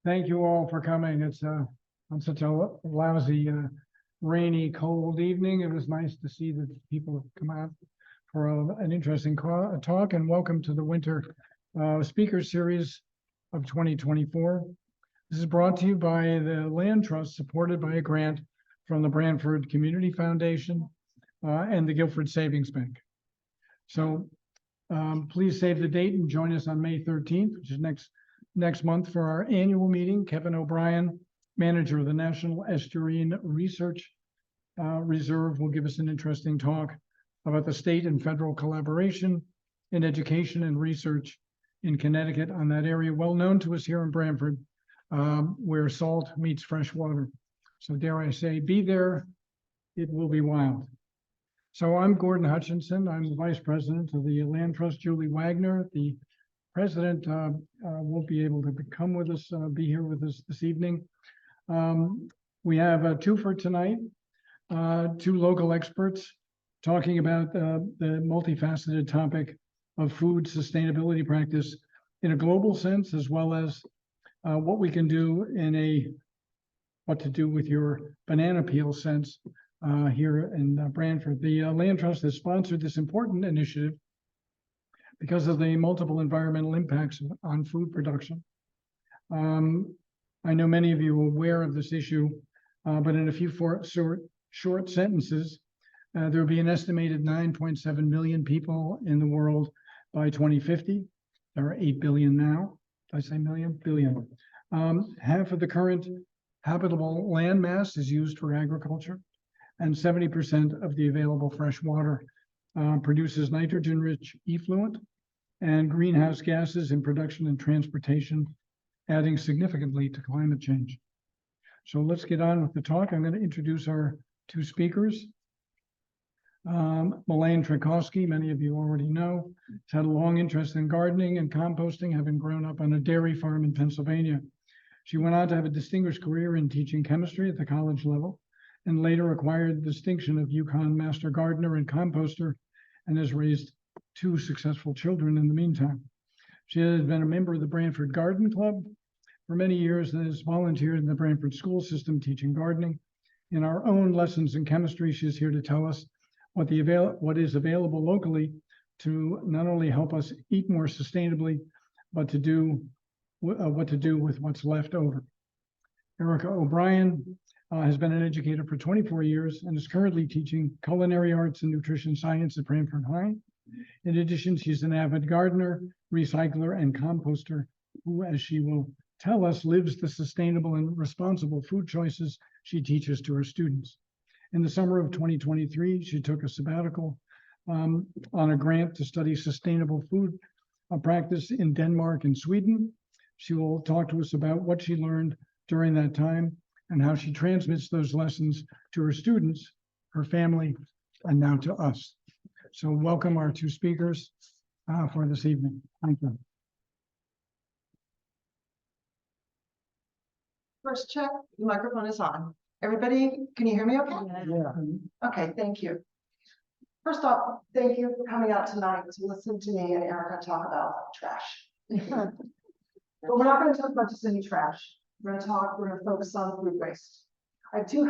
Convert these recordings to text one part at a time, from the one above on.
Thank you all for coming. It's on such a lousy, rainy, cold evening. It was nice to see that people have come out for an interesting talk, and welcome to the winter speaker series of 2024. This is brought to you by the Land Trust, supported by a grant from the Branford Community Foundation and the Guilford Savings Bank. So please save the date and join us on May 13th, which is next month, for our annual meeting. Kevin O'Brien, manager of the National Estuarine Research Reserve, will give us an interesting talk about the state and federal collaboration in education and research in Connecticut, on that area well known to us here in Branford, where salt meets fresh water. So dare I say, be there, it will be wild. So I'm Gordon Hutchinson. I'm the vice president of the Land Trust. Julie Wagner, the president, won't be able to come with us, be here with us this evening. We have two for tonight, two local experts talking about the multifaceted topic of food sustainability practice in a global sense, as well as what we can do in what to do with your banana peel sense here in Branford. The Land Trust has sponsored this important initiative because of the multiple environmental impacts on food production. I know many of you are aware of this issue, but in a few short sentences, there will be an estimated 9.7 million people in the world by 2050. There are 8 billion now. Did I say million? Billion. Half of the current habitable land mass is used for agriculture, and 70% of the available fresh water produces nitrogen-rich effluent and greenhouse gases in production and transportation, adding significantly to climate change. So let's get on with the talk. I'm going to introduce our two speakers. Malaine Trecoske, many of you already know, has had a long interest in gardening and composting, having grown up on a dairy farm in Pennsylvania. She went on to have a distinguished career in teaching chemistry at the college level, and later acquired the distinction of UConn Master Gardener and Composter, and has raised two successful children in the meantime. She has been a member of the Branford Garden Club for many years and has volunteered in the Branford school system teaching gardening. In our own lessons in chemistry, she's here to tell us what is available locally to not only help us eat more sustainably, but to do what to do with what's left over. Erica O'Brien has been an educator for 24 years and is currently teaching culinary arts and nutrition science at Branford High. In addition, she's an avid gardener, recycler, and composter who, as she will tell us, lives the sustainable and responsible food choices she teaches to her students. In the summer of 2023, she took a sabbatical on a grant to study sustainable food practice in Denmark and Sweden. She will talk to us about what she learned during that time and how she transmits those lessons to her students, her family, and now to us. So welcome our two speakers for this evening. Thank you. First check, the microphone is on. Everybody, can you hear me okay? Yeah. Okay, thank you. First off, thank you for coming out tonight to listen to me and Erica talk about trash. But we're not going to talk about just any trash. We're going to focus on food waste. I have two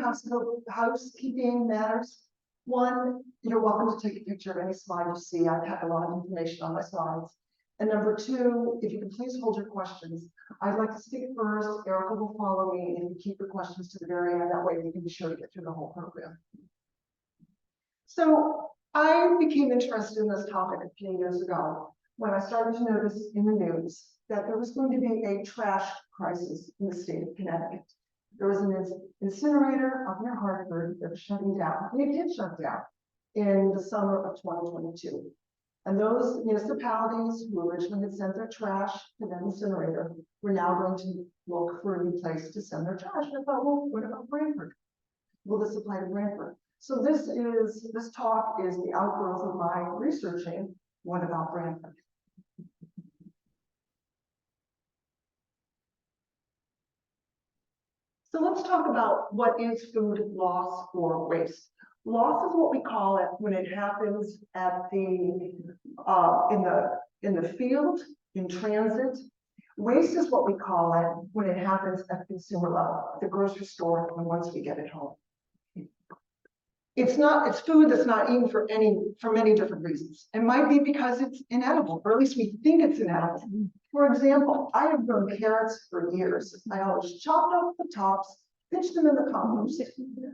housekeeping matters. One, you're welcome to take a picture of any slide you see. I've had a lot of information on my slides. And number two, if you can please hold your questions. I'd like to speak first. Erica will follow me, and you keep your questions to the very end. That way we can be sure to get through the whole program. So I became interested in this topic a few years ago when I started to notice in the news that there was going to be a trash crisis in the state of Connecticut. There was an incinerator up near Hartford that was shutting down. It did shut down in the summer of 2022. And those municipalities who originally had sent their trash to the incinerator were now going to look for a new place to send their trash. And I thought, well, what about Branford? Will this apply to Branford? So this talk is the outgrowth of my researching. What about Branford? So let's talk about what is food loss or waste. Loss is what we call it when it happens at the in the field, in transit, Waste is what we call it when it happens at the consumer level, at the grocery store, and once we get it home. It's food that's not eaten for many different reasons. It might be because it's inedible, or at least we think it's inedible. For example, I have grown carrots for years. I always chopped off the tops, pitched them in the compost.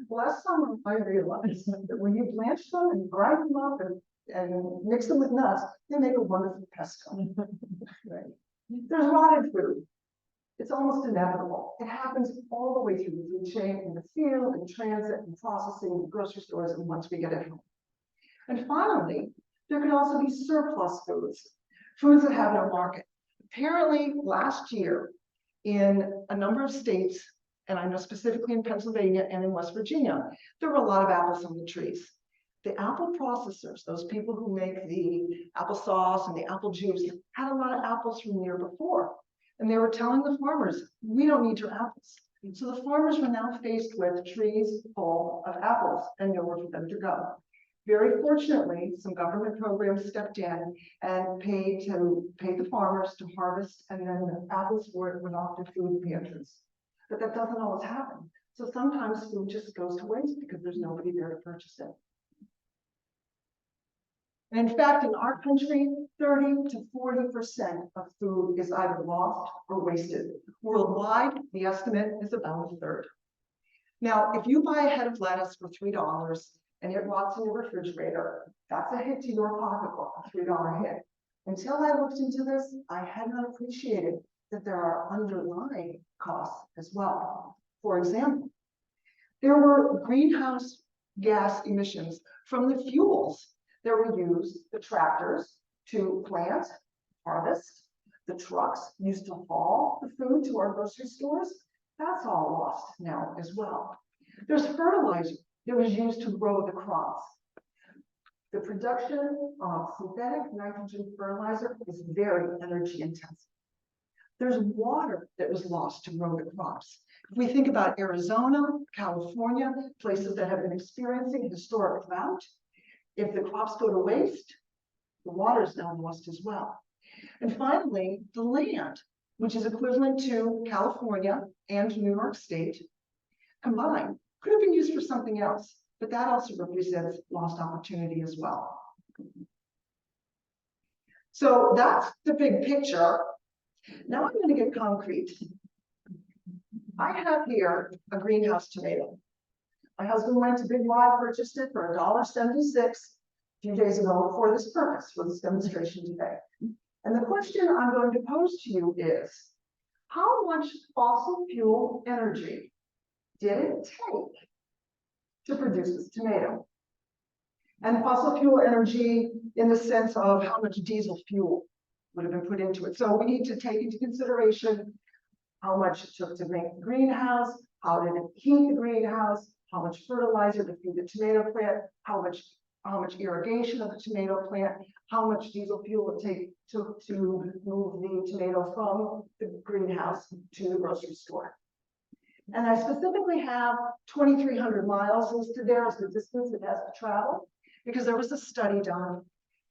Last summer, I realized that when you blanch them and grind them up and mix them with nuts, they make a wonderful pesto. Right. There's rotted food. It's almost inevitable. It happens all the way through the food chain, in the field, in transit, in processing, in grocery stores, and once we get it home. And finally, there can also be surplus foods, foods that have no market. Apparently, last year, in a number of states, and I know specifically in Pennsylvania and in West Virginia, there were a lot of apples on the trees. The apple processors, those people who make the applesauce and the apple juice, had a lot of apples from the year before. And they were telling the farmers, we don't need your apples. So the farmers were now faced with trees full of apples and nowhere for them to go. Very fortunately, some government programs stepped in and paid the farmers to harvest, and then the apples went off to food pantries. But that doesn't always happen. So sometimes food just goes to waste because there's nobody there to purchase it. And in fact, in our country, 30 to 40% of food is either lost or wasted. Worldwide, the estimate is about a third. Now, if you buy a head of lettuce for $3 and it rots in your refrigerator, that's a hit to your pocketbook, a $3 hit. Until I looked into this, I had not appreciated that there are underlying costs as well. For example, there were greenhouse gas emissions from the fuels that were used, the tractors to plant, harvest, the trucks used to haul the food to our grocery stores. That's all lost now as well. There's fertilizer that was used to grow the crops. The production of synthetic nitrogen fertilizer is very energy intensive. There's water that was lost to grow the crops. If we think about Arizona, California, places that have been experiencing historic drought, if the crops go to waste, the water is now lost as well. And finally, the land, which is equivalent to California and New York State combined, could have been used for something else, but that also represents lost opportunity as well. So that's the big picture. Now I'm going to get concrete. I have here a greenhouse tomato. My husband went to Big Y, purchased it for $1.76 a few days ago for this purpose, for this demonstration today. And the question I'm going to pose to you is, how much fossil fuel energy did it take to produce this tomato? And fossil fuel energy in the sense of how much diesel fuel would have been put into it. So we need to take into consideration how much it took to make the greenhouse, how did it heat the greenhouse, how much fertilizer to feed the tomato plant, how much irrigation of the tomato plant, how much diesel fuel it took to move the tomato from the greenhouse to the grocery store. And I specifically have 2,300 miles listed there as the distance it has to travel, because there was a study done,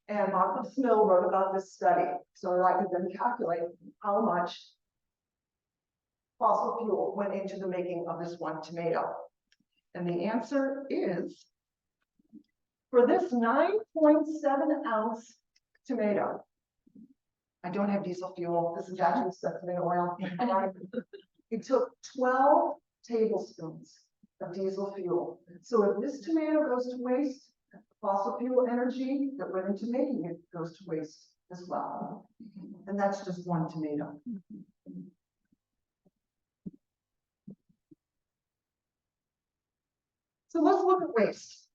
and Martha Smill wrote about this study, so that I could then calculate how much fossil fuel went into the making of this one tomato. And the answer is, for this 9.7 ounce tomato, I don't have diesel fuel. This is actually sesame oil. It took 12 tablespoons of diesel fuel. So if this tomato goes to waste, fossil fuel energy that went into making it goes to waste as well. And that's just one tomato. So let's look at waste.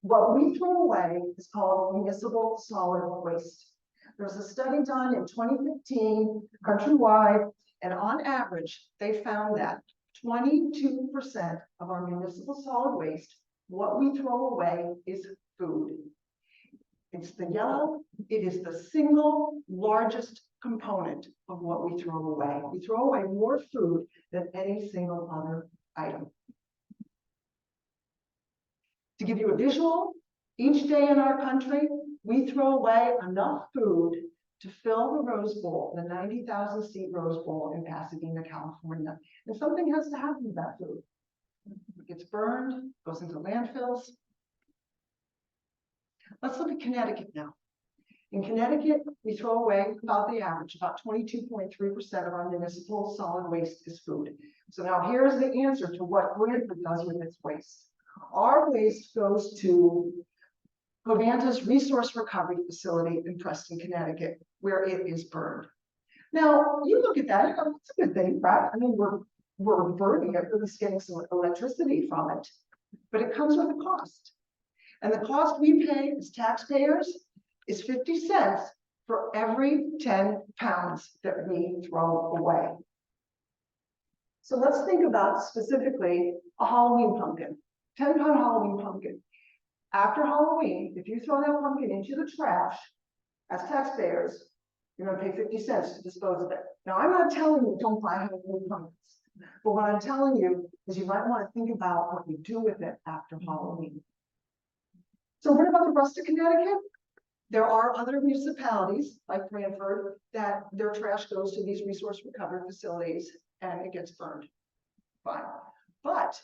What we throw away is called municipal solid waste. There was a study done in 2015 countrywide, and on average, they found that 22% of our municipal solid waste, what we throw away, is food. It's the yellow. It is the single largest component of what we throw away. We throw away more food than any single other item. To give you a visual, each day in our country, we throw away enough food to fill the Rose Bowl, the 90,000 seat Rose Bowl in Pasadena, California. And something has to happen with that food. It gets burned, goes into landfills. Let's look at Connecticut now. In Connecticut, we throw away about the average, about 22.3% of our municipal solid waste is food. So now here's the answer to what Branford does with its waste. Our waste goes to Covanta's Resource Recovery Facility in Preston, Connecticut, where it is burned. Now, you look at that, and go, it's a good thing, right? I mean, we're burning it, we're just getting some electricity from it, but it comes with a cost. And the cost we pay as taxpayers is 50 cents for every 10 pounds that we throw away. So let's think about specifically a Halloween pumpkin, 10-pound Halloween pumpkin. After Halloween, if you throw that pumpkin into the trash, as taxpayers, you're gonna pay 50 cents to dispose of it. Now, I'm not telling you don't buy Halloween pumpkins, but what I'm telling you is you might wanna think about what you do with it after Halloween. So what about the rest of Connecticut? There are other municipalities like Branford that their trash goes to these resource recovery facilities and it gets burned. Fine. But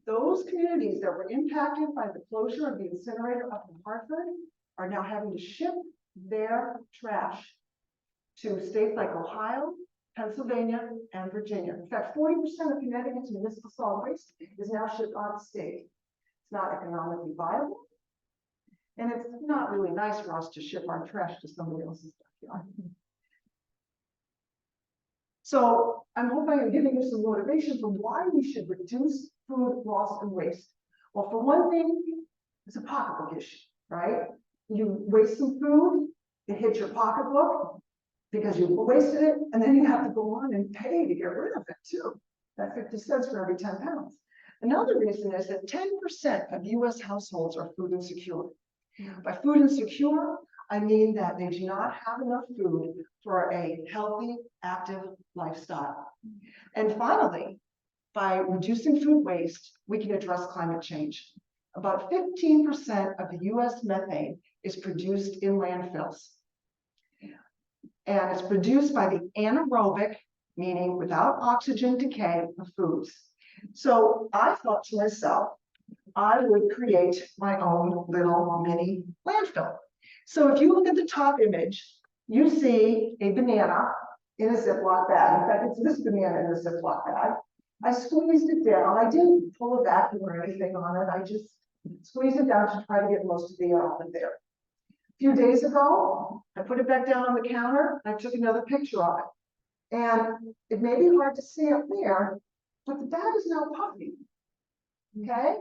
those communities that were impacted by the closure of the incinerator up in Hartford are now having to ship their trash to states like Ohio, Pennsylvania, and Virginia. In fact, 40% of Connecticut's municipal solid waste is now shipped out of state. It's not economically viable. And it's not really nice for us to ship our trash to somebody else's backyard. So I'm hoping I'm giving you some motivation for why we should reduce food loss and waste. Well, for one thing, it's a pocketbook issue, right? You waste some food, it hits your pocketbook because you wasted it, and then you have to go on and pay to get rid of it too. That's 50 cents for every 10 pounds. Another reason is that 10% of US households are food insecure. By food insecure, I mean that they do not have enough food for a healthy, active lifestyle. And finally, by reducing food waste, we can address climate change. About 15% of the US methane is produced in landfills. And it's produced by the anaerobic, meaning without oxygen decay of foods. So I thought to myself, I would create my own little mini landfill. So if you look at the top image, you see a banana in a Ziploc bag. In fact, it's this banana in a Ziploc bag. I squeezed it down. I didn't pull a vacuum or anything on it. I just squeezed it down to try to get most of the air out of there. A few days ago, I put it back down on the counter. I took another picture of it. And it may be hard to see up there, but the bag is now puffy. Okay?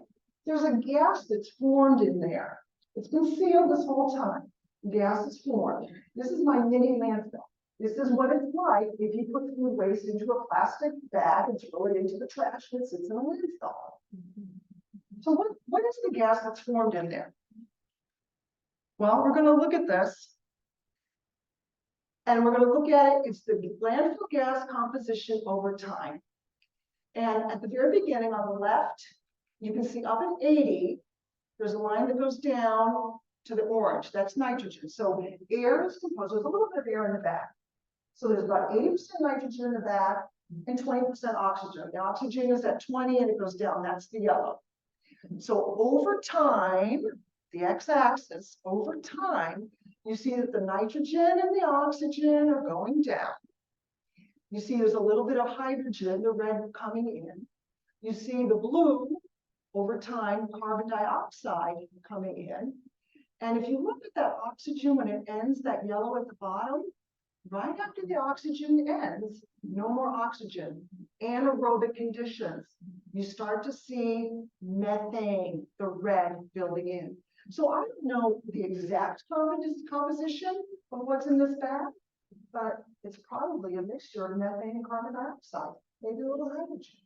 There's a gas that's formed in there. It's been sealed this whole time. Gas is formed. This is my mini landfill. This is what it's like if you put food waste into a plastic bag and throw it into the trash that sits in a landfill. So what is the gas that's formed in there? Well, we're going to look at this. And we're going to look at it. It's the landfill gas composition over time. And at the very beginning on the left, you can see up at 80, there's a line that goes down to the orange. That's nitrogen. So air is composed, there's a little bit of air in the bag. So there's about 80% nitrogen in the bag and 20% oxygen. The oxygen is at 20 and it goes down. That's the yellow. So over time, the x-axis, over time, you see that the nitrogen and the oxygen are going down. You see there's a little bit of hydrogen, the red coming in. You see the blue, over time, carbon dioxide coming in. And if you look at that oxygen when it ends, that yellow at the bottom, right after the oxygen ends, no more oxygen, anaerobic conditions. You start to see methane, the red building in. So I don't know the exact composition of what's in this bag, but it's probably a mixture of methane and carbon dioxide, maybe a little hydrogen.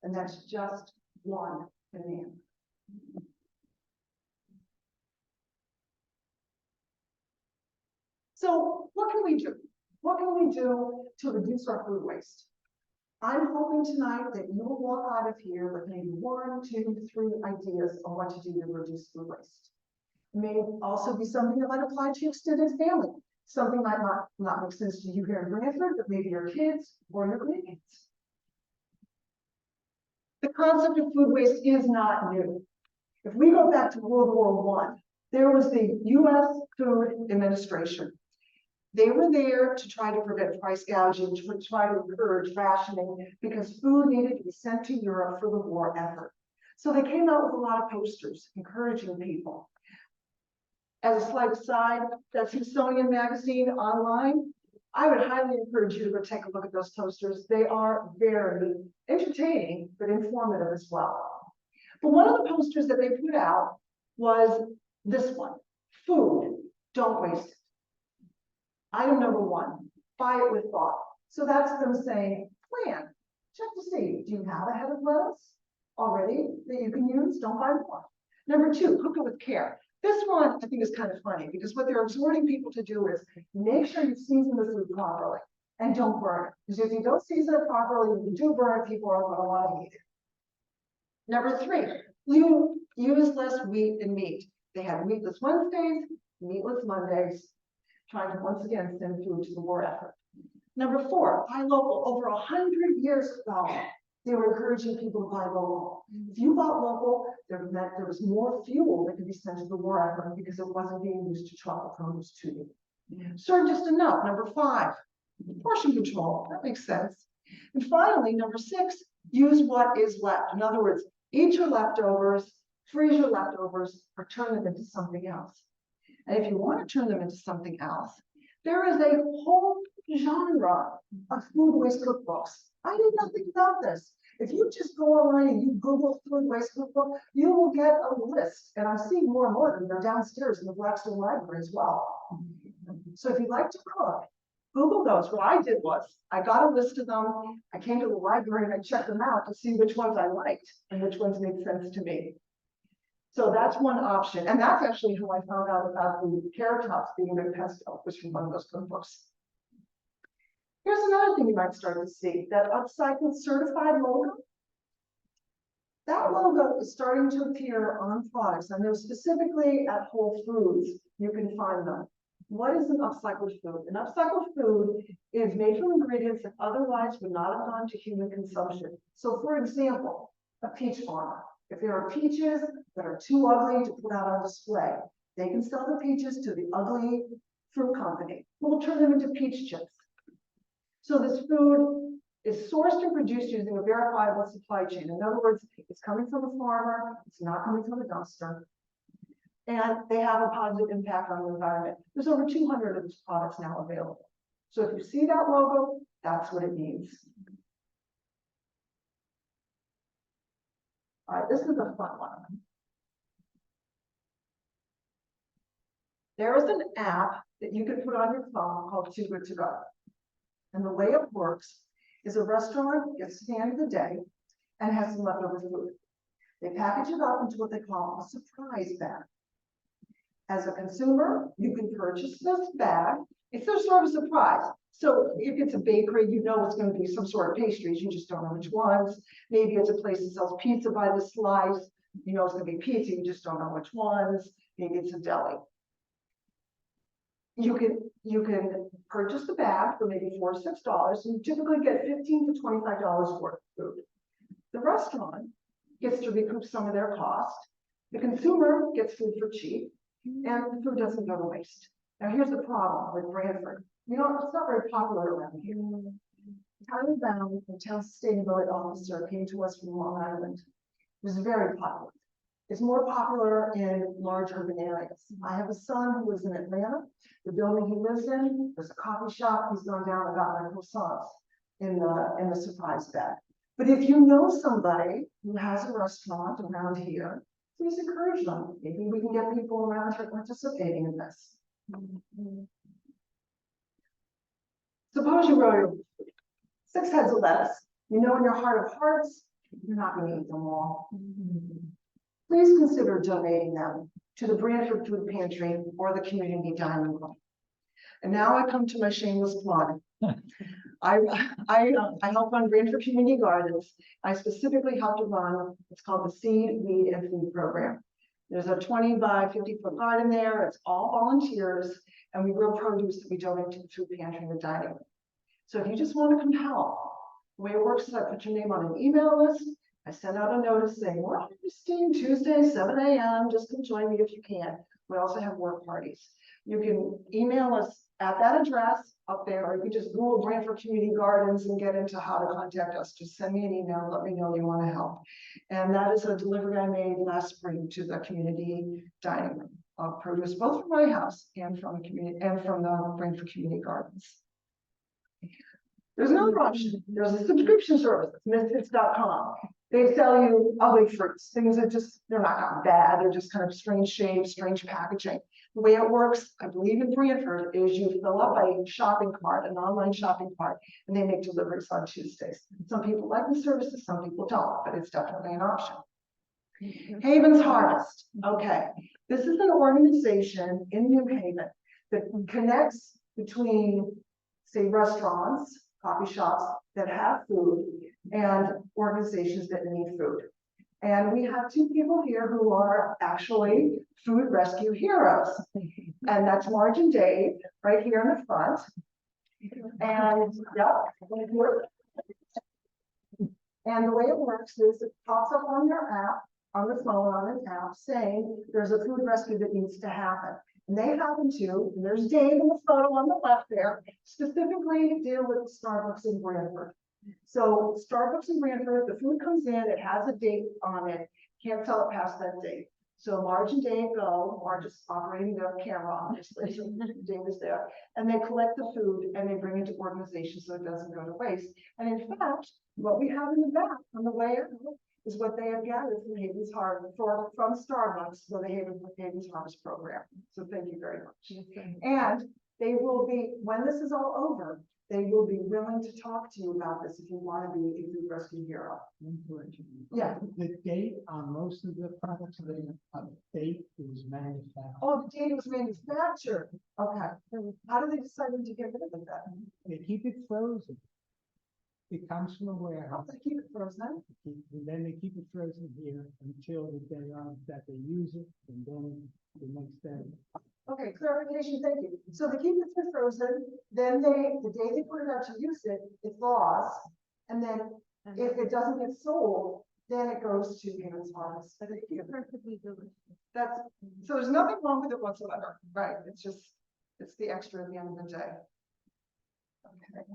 And that's just one banana. So what can we do? What can we do to reduce our food waste? I'm hoping tonight that you will walk out of here with maybe 1, 2, 3 ideas on what to do to reduce food waste. It may also be something that might apply to your extended family. Something might not make sense to you here in Branford, but maybe your kids or your grandkids. The concept of food waste is not new. If we go back to World War I, there was the U.S. Food Administration. They were there to try to prevent price gouging, to try to encourage rationing, because food needed to be sent to Europe for the war effort. So they came out with a lot of posters encouraging people. As a slight aside, that Smithsonian magazine online, I would highly encourage you to go take a look at those posters. They are very entertaining, but informative as well. But one of the posters that they put out was this one: food, don't waste it. Item number 1, buy it with thought. So that's them saying, plan, check to see, do you have a head of lettuce already that you can use? Don't buy more. Number 2, cook it with care. This one I think is kind of funny, because what they're exhorting people to do is make sure you season the food properly and don't burn it. Because if you don't season it properly, when you do burn it, people are going to want to eat it. Number 3, you use less wheat and meat. They have meatless Wednesdays, meatless Mondays, trying to once again send food to the war effort. Number 4, buy local. Over 100 years ago, they were encouraging people to buy local. If you bought local, there meant there was more fuel that could be sent to the war effort because it wasn't being used to truck the produce to you. Serve just enough. Number 5, portion control. That makes sense. And finally, number 6, use what is left. In other words, eat your leftovers, freeze your leftovers, or turn them into something else. And if you want to turn them into something else, there is a whole genre of food waste cookbooks. I did nothing about this. If you just go online and you Google food waste cookbook, you will get a list. And I've seen more and more of them. They're downstairs in the Blackstone Library as well. So if you'd like to cook, Google those. What I did was I got a list of them. I came to the library and I checked them out to see which ones I liked and which ones made sense to me. So that's one option. And that's actually how I found out about the carrot tops being in pesto, was from one of those cookbooks. Here's another thing you might start to see, that upcycled certified logo. That logo is starting to appear on products. I know specifically at Whole Foods, you can find them. What is an upcycled food? An upcycled food is made from ingredients that otherwise would not have gone to human consumption. So for example, a peach farmer. If there are peaches that are too ugly to put out on display, they can sell the peaches to the ugly fruit company, who will turn them into peach chips. So this food is sourced and produced using a verifiable supply chain. In other words, it's coming from a farmer, it's not coming from a dumpster, and they have a positive impact on the environment. There's over 200 of these products now available. So if you see that logo, that's what it means. All right, this is a fun one. There is an app that you can put on your phone called Too Good To Go. And the way it works is a restaurant gets to the end of the day and has some leftover food. They package it up into what they call a surprise bag. As a consumer, you can purchase this bag. It's a sort of surprise. So if it's a bakery, you know it's going to be some sort of pastries. You just don't know which ones. Maybe it's a place that sells pizza by the slice. You know it's going to be pizza. You just don't know which ones. Maybe it's a deli. You can purchase the bag for maybe $4 to $6. You typically get $15 to $25 worth of food. The restaurant gets to recoup some of their cost. The consumer gets food for cheap, and the food doesn't go to waste. Now here's the problem with Branford. You know, it's not very popular around here. Tyler Bound, the town sustainability officer, came to us from Long Island. It was very popular. It's more popular in large urban areas. I have a son who lives in Atlanta. The building he lives in, there's a coffee shop. He's gone down and got my croissants in the surprise bag. But if you know somebody who has a restaurant around here, please encourage them. Maybe we can get people around here participating in this. Suppose you grow 6 heads of lettuce. You know in your heart of hearts, you're not going to eat them all. Please consider donating them to the Branford Food Pantry or the Community Dining Room. And now I come to my shameless plug. I help run Branford Community Gardens. I specifically help to run what's called the Seed, Weed, and Food Program. There's a 20 by 50 foot garden there. It's all volunteers. and we grow produce that we donate to the food pantry and the dining room. So if you just want to come help, the way it works is I put your name on an email list. I send out a notice saying, we're hosting Tuesday, 7 a.m. Just come join me if you can. We also have work parties. You can email us at that address up there, or you can just Google Branford Community Gardens and get into how to contact us. Just send me an email, let me know you want to help. And that is a delivery I made last spring to the community dining room of produce, both from my house and from the community and from the Branford Community Gardens. There's another option. There's a subscription service, misfits.com. They sell you ugly fruits, things that just, they're not bad, they're just kind of strange shapes, strange packaging. The way it works, I believe in Branford, is you fill up a shopping cart, an online shopping cart, and they make deliveries on Tuesdays. Some people like the services, some people don't, but it's definitely an option. Haven's Harvest. Okay, this is an organization in New Haven that connects between, say, restaurants, coffee shops that have food, and organizations that need food. And we have two people here who are actually food rescue heroes. And that's Marge and Dave right here in the front. And yeah, and the way it works is it pops up on your app, on the phone, on an app, saying there's a food rescue that needs to happen. And they happen to, and there's Dave in the photo on the left there, specifically deal with Starbucks in Branford. So Starbucks in Branford, the food comes in, it has a date on it, can't sell it past that date. So Marge and Dave go, Marge is operating the camera, obviously, so Dave is there, and they collect the food and they bring it to organizations so it doesn't go to waste. And in fact, what we have in the back on the way out is what they have gathered from Haven's Harvest, from Starbucks for the Haven's Harvest program. So thank you very much. And they will be, when this is all over, they will be willing to talk to you about this if you want to be a food rescue hero. Yeah. The date on most of the products, the date was manufactured. Oh, the date was manufactured. Okay. How do they decide when to get rid of that? They keep it frozen. It comes from a How warehouse, do they keep it frozen? and then they keep it frozen here until the day that they use it, and then the next day. Okay, clarification, thank you. So they keep it frozen, then the day they put it out to use it, it thaws, and then if it doesn't get sold, then it goes to Haven's Harvest. But it keeps perfectly delicious. That's, so there's nothing wrong with it whatsoever, right? It's just, it's the extra at the end of the day. Okay.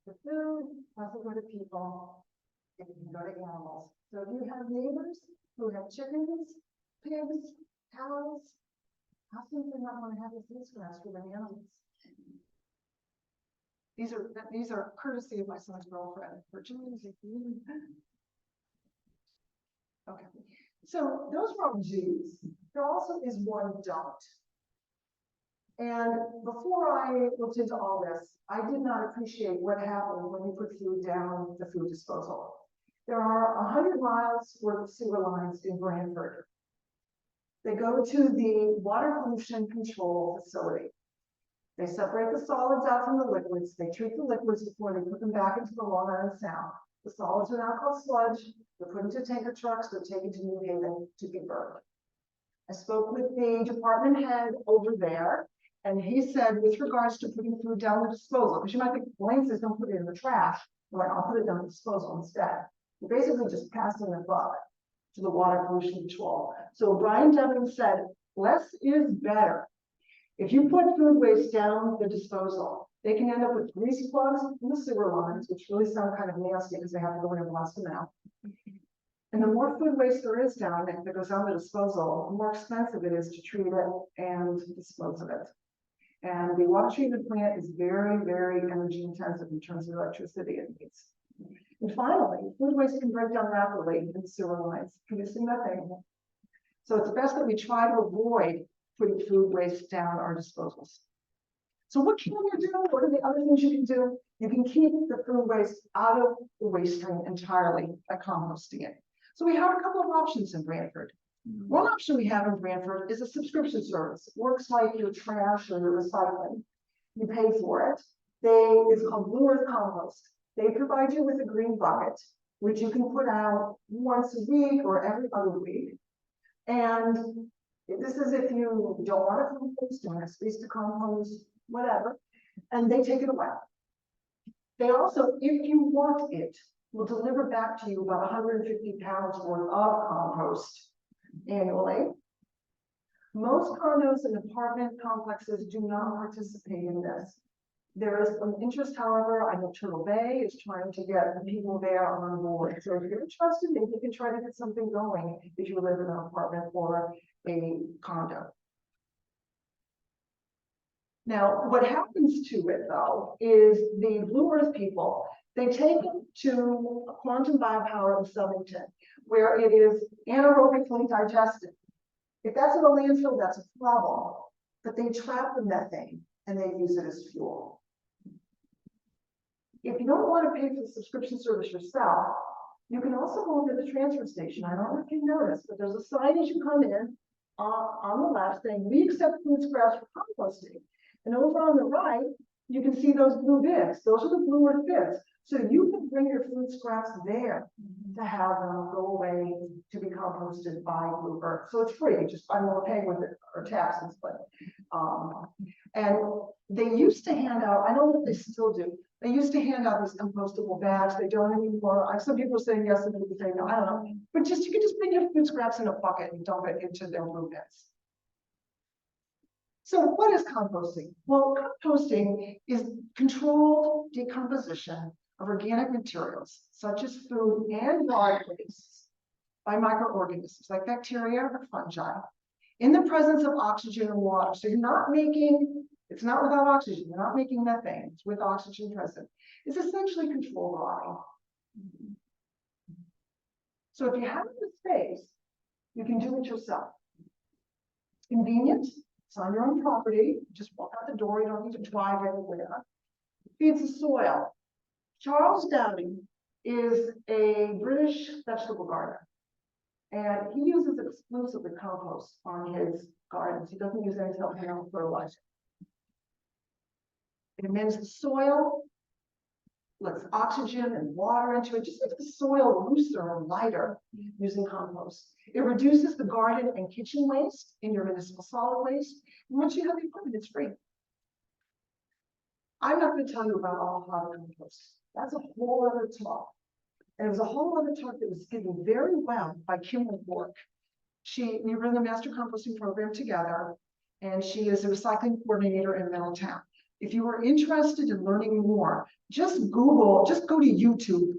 The food doesn't go to people, it can go to animals. So if you have neighbors who have chickens, pigs, cows, how can they not want to have this food scraps for their animals? These are courtesy of my son's girlfriend for chickens. Okay, so those were all G's. There also is one don't. And before I looked into all this, I did not appreciate what happened when you put food down the food disposal. There are 100 miles worth of sewer lines in Branford. They go to the water pollution control facility. They separate the solids out from the liquids. They treat the liquids before they put them back into the water and sound. The solids are now called sludge. They're put into tanker trucks. They're taken to New Haven to be burned. I spoke with the department head over there, and he said, with regards to putting food down the disposal, because you might think, Malaine says don't put it in the trash. Well, I'll put it down the disposal instead. He basically just passed in the buck to the water pollution control. So Brian Devlin said, less is better. If you put food waste down the disposal, they can end up with grease plugs in the sewer lines, which really sound kind of nasty because they have to go in and blast them out. And the more food waste there is down there that goes down the disposal, the more expensive it is to treat it and dispose of it. And the water treatment plant is very, very energy intensive in terms of electricity it needs. And finally, food waste can break down rapidly in the sewer lines, producing methane. So it's best that we try to avoid putting food waste down our disposals. So what can you do? What are the other things you can do? You can keep the food waste out of the waste stream entirely by composting it. So we have a couple of options in Branford. One option we have in Branford is a subscription service. It works like your trash or your recycling. You pay for it. It's called Blue Earth Compost. They provide you with a green bucket, which you can put out once a week or every other week. And this is if you don't want to compost, you want a space to compost, whatever, and they take it away. They also, if you want it, will deliver back to you about 150 pounds worth of compost annually. Most condos and apartment complexes do not participate in this. There is some interest, however. I know Turtle Bay is trying to get the people there on board. So if you're interested, maybe you can try to get something going if you live in an apartment or a condo. Now, what happens to it though is the Blue Earth people, they take it to Quantum Biopower in Southington, where it is anaerobically digested. If that's in a landfill, that's a problem, but they trap the methane and they use it as fuel. If you don't want to pay for the subscription service yourself, you can also go to the transfer station. I don't know if you noticed, but there's a sign as you come in on the left saying, we accept food scraps for composting. And over on the right, you can see those blue bins. Those are the Blue Earth bins. So you can bring your food scraps there to have them go away to be composted by Blue Earth. So it's free, just I'm not paying with it or taxes, but and they used to hand out, I don't know if they still do, they used to hand out these compostable bags. They don't anymore. Some people are saying yes, and people are saying no, I don't know. But you can just bring your food scraps in a bucket and dump it into their blue bins. So what is composting? Well, composting is controlled decomposition of organic materials, such as food and yard wastes, by microorganisms like bacteria or fungi, in the presence of oxygen and water. So you're not making, it's not without oxygen, you're not making methane, it's with oxygen present. It's essentially controlled rotting. So if you have the space, you can do it yourself. It's convenient. It's on your own property. Just walk out the door. You don't need to drive anywhere. Feeds the soil. Charles Downing is a British vegetable gardener, and he uses exclusively compost on his gardens. He doesn't use any supplemental fertilizer. It amends the soil, lets oxygen and water into it, just makes the soil looser and lighter using compost. It reduces the garden and kitchen waste in your municipal solid waste. And once you have the equipment, it's free. I'm not going to tell you about all how to compost. That's a whole other talk. And it was a whole other talk that was given very well by Kim Bork. We run the master composting program together, and she is a recycling coordinator in Middletown. If you are interested in learning more, just go to YouTube.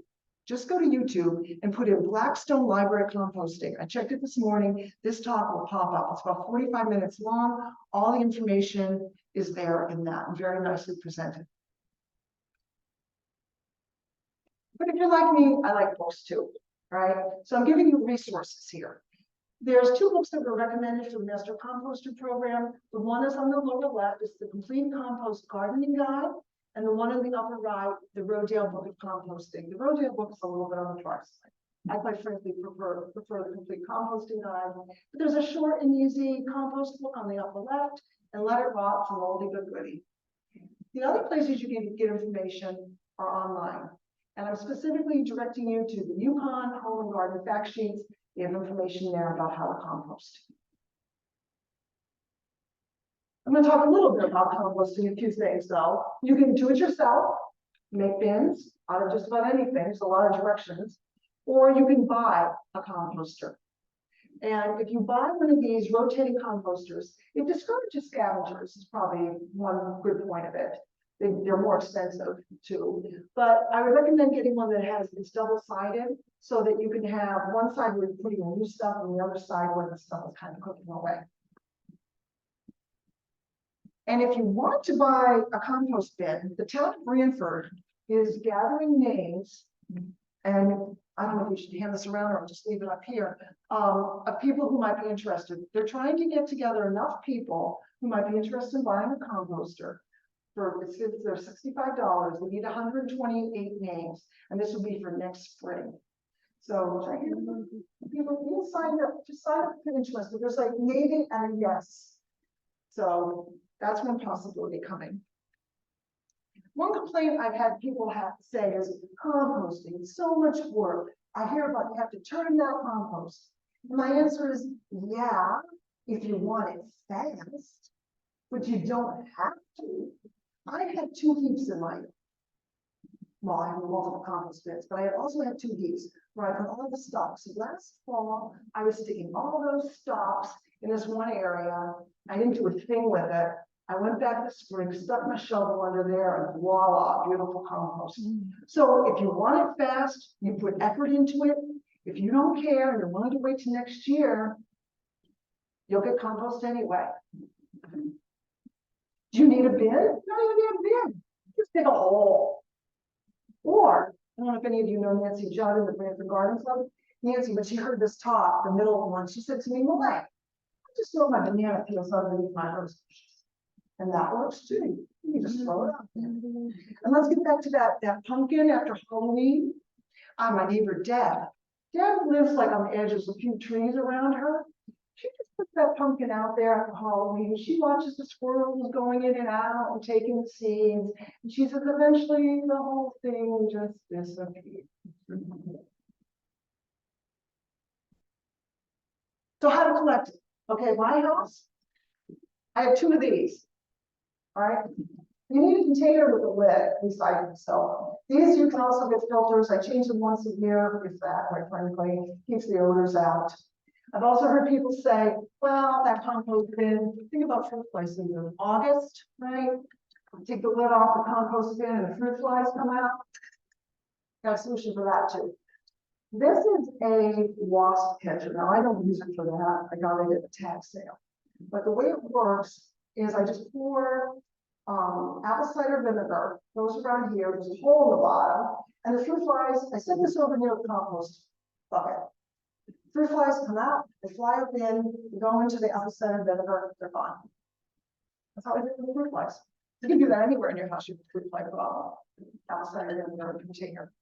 Just go to YouTube and put in Blackstone Library Composting. I checked it this morning. This talk will pop up. It's about 45 minutes long. All the information is there in that, and very nicely presented. But if you're like me, I like books too, right? So I'm giving you resources here. There's two books that were recommended for the Master Composter program. The one is on the lower left, it's the Complete Compost Gardening Guide, and the one in the upper right, the Rodale Book of Composting. The Rodale book is a little bit on the dry side. I quite frankly prefer the Complete Composting Guide. But there's a short and easy compost book on the upper left, and Let It Rot from Oldie But Goodie. The other places you can get information are online. And I'm specifically directing you to the UConn Home and Garden Fact Sheets. You have information there about how to compost. I'm going to talk a little bit about composting, a few things though. You can do it yourself, make bins out of just about anything, there's a lot of directions, or you can buy a composter. And if you buy one of these rotating composters, it discourages scavengers, is probably one good point of it. They're more expensive too, but I would recommend getting one that it's double-sided so that you can have one side where you're putting new stuff and the other side where the stuff is kind of cooking away. And if you want to buy a compost bin, the town of Branford is gathering names, and I don't know if we should hand this around or I'll just leave it up here, of people who might be interested. They're trying to get together enough people who might be interested in buying a composter. They're $65. They need 128 names, and this will be for next spring. So I hear people, you sign up, just sign up for interest, but there's like maybe and a yes. So that's one possibility coming. One complaint I've had people have to say is composting, so much work. I hear about you have to turn that compost. And my answer is, yeah, if you want it fast, but you don't have to. I have 2 heaps in my, well, I have multiple compost bins, but I also have 2 heaps where I put all the stalks. Last fall, I was sticking all those stalks in this one area. I didn't do a thing with it. I went back this spring, stuck my shovel under there, and voila, beautiful compost. So if you want it fast, you put effort into it. If you don't care and you're willing to wait till next year, you'll get compost anyway. Do you need a bin? No, you need a bin. Just dig a hole. Or, I don't know if any of you know Nancy Judd in the Branford Gardens Club. Nancy, when she heard this talk, the middle one, she said to me, Malaine, I just throw my banana peels underneath my rose bushes. And that works too. You just throw it out there. And let's get back to that pumpkin after Halloween. My neighbor Deb. Deb lives like on the edge of a few trees around her. She just puts that pumpkin out there after Halloween. She watches the squirrels going in and out and taking the seeds. And she says eventually the whole thing just disappears. So how to collect it? Okay, my house, I have 2 of these. All right. You need a container with a lid, recycling. So these you can also get filters. I change them once a year, if that, quite frankly, keeps the odors out. I've also heard people say, well, that compost bin, think about fruit flies in August, right? Take the lid off the compost bin and the fruit flies come out. Got a solution for that too. This is a wasp catcher. Now I don't use it for that. I got it at a tag sale. But the way it works is I just pour apple cider vinegar, goes around here, there's a hole in the bottom, and the fruit flies, I set this over near the compost bucket. Fruit flies come out, they fly up in, they go into the apple cider vinegar, they're gone. That's how I do it with the fruit flies. You can do that anywhere in your house, you have fruit fly bottle, apple cider vinegar container.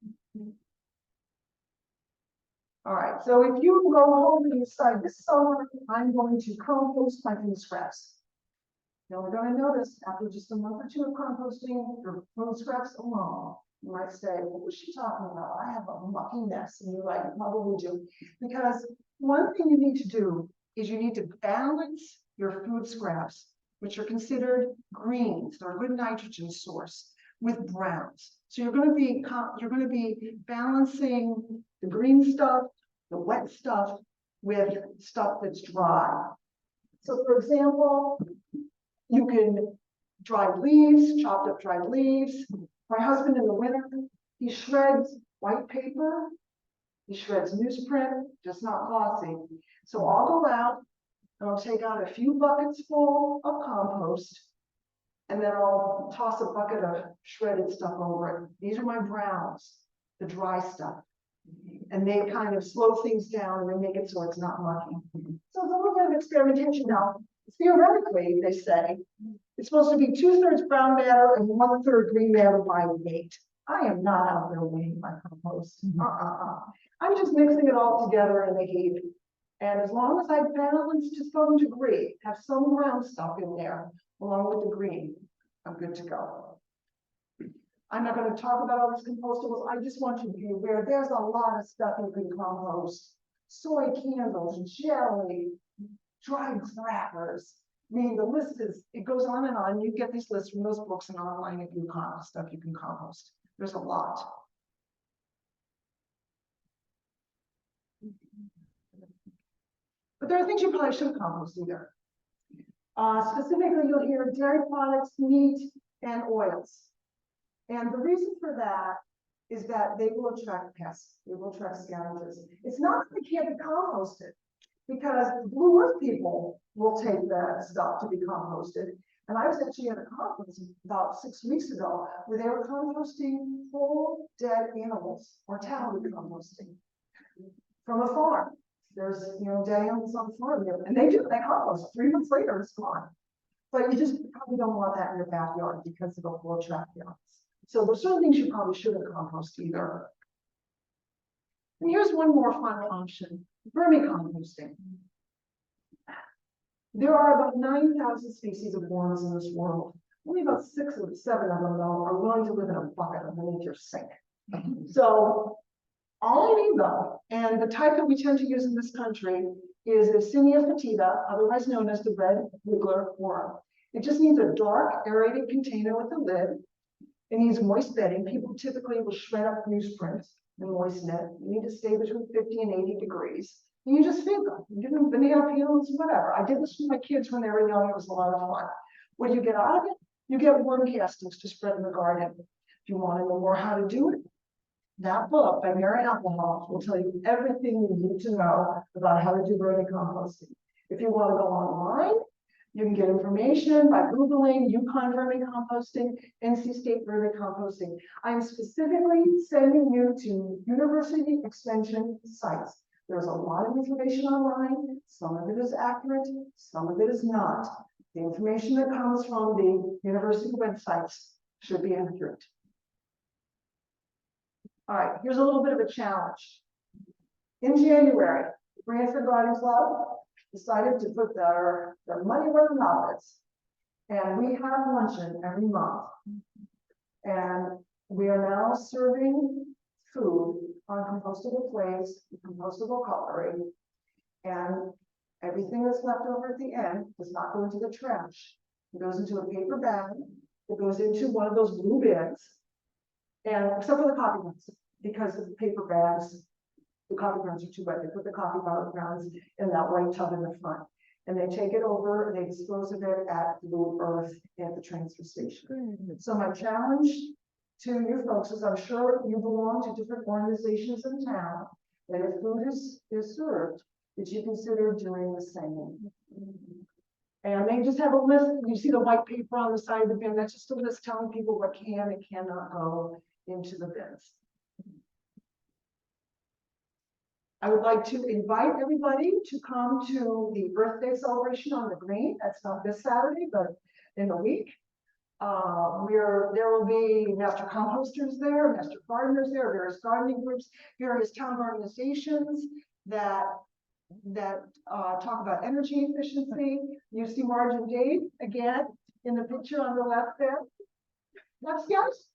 All right, so if you go home and decide this summer, I'm going to compost my food scraps. Now we're going to notice after just a month or 2 of composting your food scraps alone, you might say, what was she talking about? I have a mucky mess. And you're like, probably do. Because one thing you need to do is you need to balance your food scraps, which are considered greens, they're a good nitrogen source, with browns. So you're going to be balancing the green stuff, the wet stuff, with stuff that's dry. So for example, you can dry leaves, chopped up dried leaves. My husband in the winter, he shreds white paper, he shreds newsprint, just not glossy. So I'll go out and I'll take out a few buckets full of compost, and then I'll toss a bucket of shredded stuff over it. These are my browns, the dry stuff. And they kind of slow things down and they make it so it's not mucky. So it's a little bit of experimentation now. Theoretically, they say, it's supposed to be 2/3 brown matter and 1/3 green matter by weight. I am not out there weighing my compost. I'm just mixing it all together in a heap. And as long as I balance to some degree, have some brown stuff in there, along with the green, I'm good to go. I'm not going to talk about all these compostables. I just want you to be aware there's a lot of stuff you can compost. Soy candles, jelly, dried crackers. I mean, the list is, it goes on and on. You get these lists from those books and online at UConn, stuff you can compost. There's a lot. But there are things you probably shouldn't compost either. Specifically, you'll hear dairy products, meat, and oils. And the reason for that is that they will attract pests. They will attract scavengers. It's not that they can't be composted, because Blue Earth people will take that stuff to be composted. And I was actually at a conference about 6 weeks ago where they were composting whole dead animals, mortality composting from a farm. There's, dead animals on the farm, and they compost. 3 months later, it's gone. But you just probably don't want that in your backyard because it'll attract the ants. So there's certain things you probably shouldn't compost either. And here's one more fun option, vermicomposting. There are about 9,000 species of worms in this world. Only about 6 or 7 of them, though, are willing to live in a bucket underneath your sink. So all I need, though, and the type that we tend to use in this country is Yersinia foetida, otherwise known as the red wiggler worm. It just needs a dark, aerated container with a lid. It needs moist bedding. People typically will shred up newsprint and moisten it. You need to stay between 50 and 80 degrees. And you just feed them. You give them banana peels, whatever. I did this with my kids when they were young. It was a lot of fun. What do you get out of it? You get worm castings to spread in the garden. If you want to know more how to do it, that book by Mary Applehoff will tell you everything you need to know about how to do vermicomposting. If you want to go online, you can get information by Googling UConn vermicomposting, NC State vermicomposting. I'm specifically sending you to university extension sites. There's a lot of information online. Some of it is accurate, some of it is not. The information that comes from the university websites should be accurate. All right, here's a little bit of a challenge. In January, the Branford Garden Club decided to put their money where their mouth is. And we have luncheon every month. And we are now serving food on compostable plates, compostable cutlery. And everything that's left over at the end does not go into the trash. It goes into a paper bag. It goes into one of those blue bins. And except for the coffee grounds, because the paper bags, the coffee grounds are too wet. They put the coffee grounds in that white tub in the front. And they take it over and they dispose of it at Blue Earth at the transfer station. So my challenge to you folks is, I'm sure you belong to different organizations in town, that if food is served, that you consider doing the same. And they just have a list. You see the white paper on the side of the bin. That's just a list telling people what can and cannot go into the bins. I would like to invite everybody to come to the birthday celebration on the green. That's not this Saturday, but in a week. There will be master composters there, master gardeners there, various gardening groups, various town organizations that talk about energy efficiency. You see Marge and Dave again in the picture on the left there. That's yes.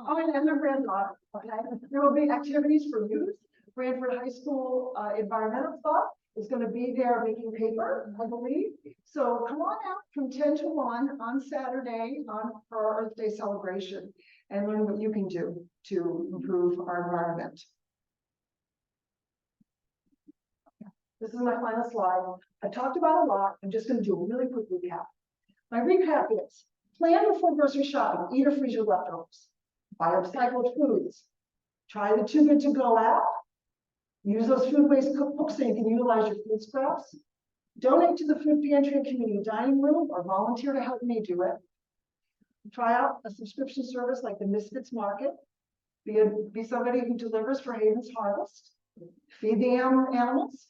Oh, and their granddaughter. Okay. There will be activities for youth. Branford High School Environmental Club is going to be there making paper, I believe. So come on out from 10 to 1 on Saturday for our Earth Day celebration and learn what you can do to improve our environment. This is my final slide. I talked about a lot. I'm just going to do a really quick recap. My recap is: plan before grocery shopping, eat or freeze your leftovers, buy upcycled foods, try the Too Good to Go app, use those food waste cookbooks so you can utilize your food scraps, donate to the food pantry and community dining room or volunteer to help me do it, try out a subscription service like the Misfits Market, be somebody who delivers for Haven's Harvest, feed the animals,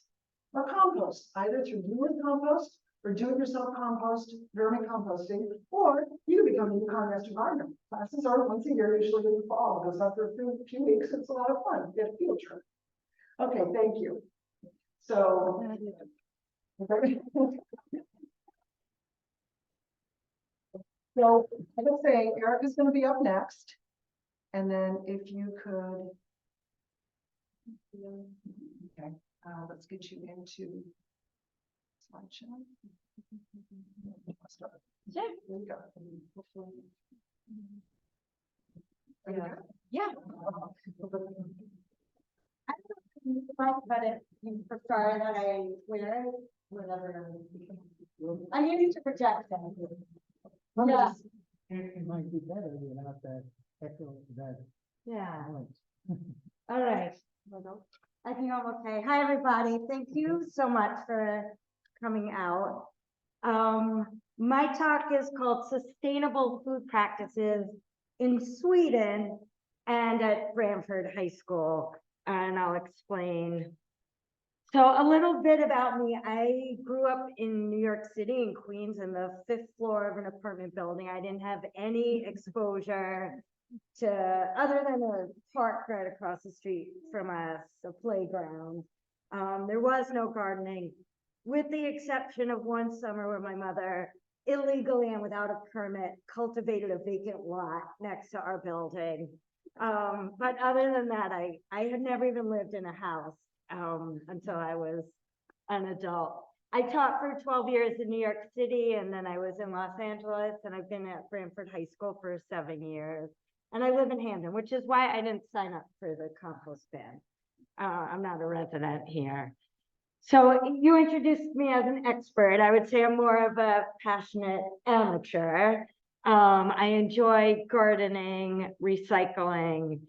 or compost, either through Blue Earth compost or do-it-yourself compost, vermicomposting, or you can become a UConn Master Gardener. Classes are once a year, usually in the fall. It goes on for a few weeks. It's a lot of fun. Get a field trip. Okay, thank you. So, so I will say Eric is going to be up next, and then if you could, okay, let's get you into slideshow. Sure. There you go. Yeah. I don't know, but if you prefer that I wear it, whatever. I'm used to project them. Yeah. It might be better without that echo, that Yeah. noise. All right. I think I'm okay. Hi, everybody. Thank you so much for coming out. My talk is called Sustainable Food Practices in Sweden and at Branford High School, and I'll explain. So a little bit about me. I grew up in New York City, in Queens, in the 5th floor of an apartment building. I didn't have any exposure other than a park right across the street from us, a playground, there was no gardening, with the exception of one summer where my mother illegally and without a permit cultivated a vacant lot next to our building. But other than that, I had never even lived in a house until I was an adult. I taught for 12 years in New York City, and then I was in Los Angeles, and I've been at Branford High School for 7 years. And I live in Hamden, which is why I didn't sign up for the compost bin. I'm not a resident here. So you introduced me as an expert. I would say I'm more of a passionate amateur. I enjoy gardening, recycling,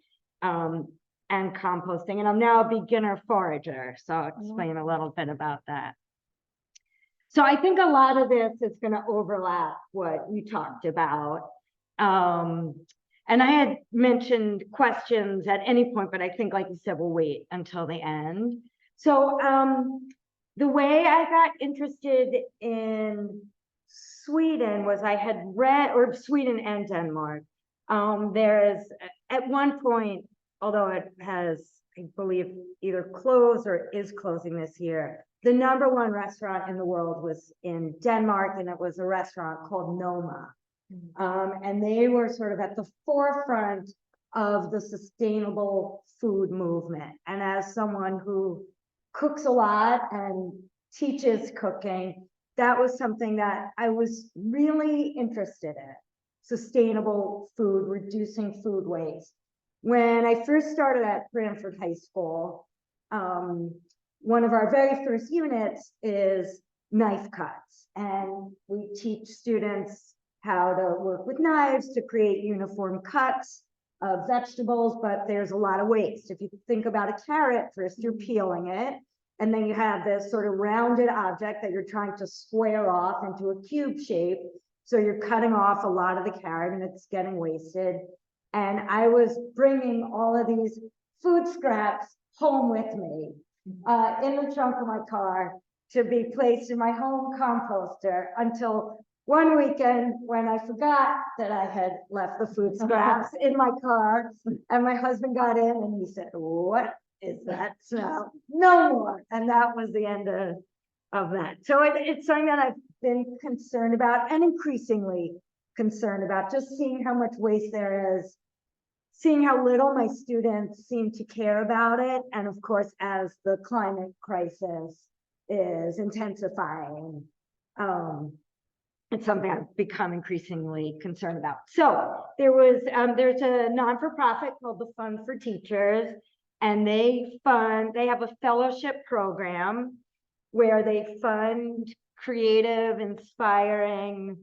and composting, and I'm now a beginner forager. So I'll explain a little bit about that. So I think a lot of this is going to overlap what you talked about. And I had mentioned questions at any point, but I think, like you said, we'll wait until the end. So the way I got interested in Sweden was I had read, or Sweden and Denmark. There's at one point, although it has, I believe, either closed or is closing this year, the #1 restaurant in the world was in Denmark, and it was a restaurant called Noma. And they were sort of at the forefront of the sustainable food movement. And as someone who cooks a lot and teaches cooking, that was something that I was really interested in. Sustainable food, reducing food waste. When I first started at Branford High School, one of our very first units is knife cuts. And we teach students how to work with knives to create uniform cuts of vegetables, but there's a lot of waste. If you think about a carrot, first you're peeling it, and then you have this sort of rounded object that you're trying to square off into a cube shape. So you're cutting off a lot of the carrot and it's getting wasted. And I was bringing all of these food scraps home with me in the trunk of my car to be placed in my home composter until one weekend when I forgot that I had left the food scraps in my car, and my husband got in and he said, "What is that smell? No more." And that was the end of that. So it's something that I've been concerned about, and increasingly concerned about, just seeing how much waste there is, seeing how little my students seem to care about it. And of course, as the climate crisis is intensifying, it's something I've become increasingly concerned about. So there's a non-for-profit called the Fund for Teachers, and they have a fellowship program where they fund creative, inspiring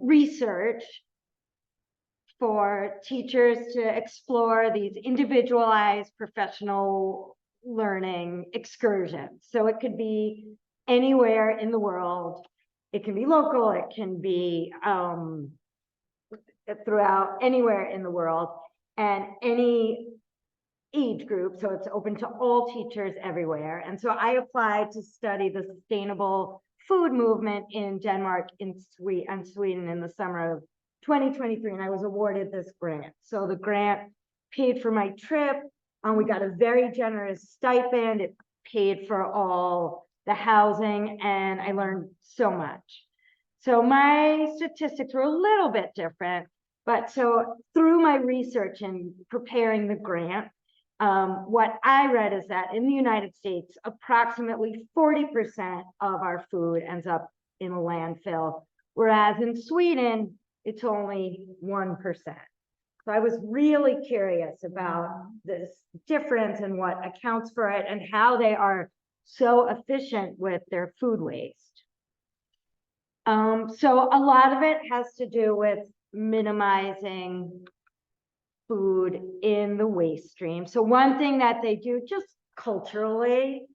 research for teachers to explore these individualized professional learning excursions. So it could be anywhere in the world. It can be local, it can be throughout anywhere in the world, and any age group, so it's open to all teachers everywhere. And so I applied to study the sustainable food movement in Denmark and Sweden in the summer of 2023, and I was awarded this grant. So the grant paid for my trip, and we got a very generous stipend. It paid for all the housing, and I learned so much. So my statistics were a little bit different, but so through my research and preparing the grant, what I read is that in the United States, approximately 40% of our food ends up in a landfill, whereas in Sweden, it's only 1%. So I was really curious about this difference and what accounts for it and how they are so efficient with their food waste. So a lot of it has to do with minimizing food in the waste stream. So one thing that they do just culturally,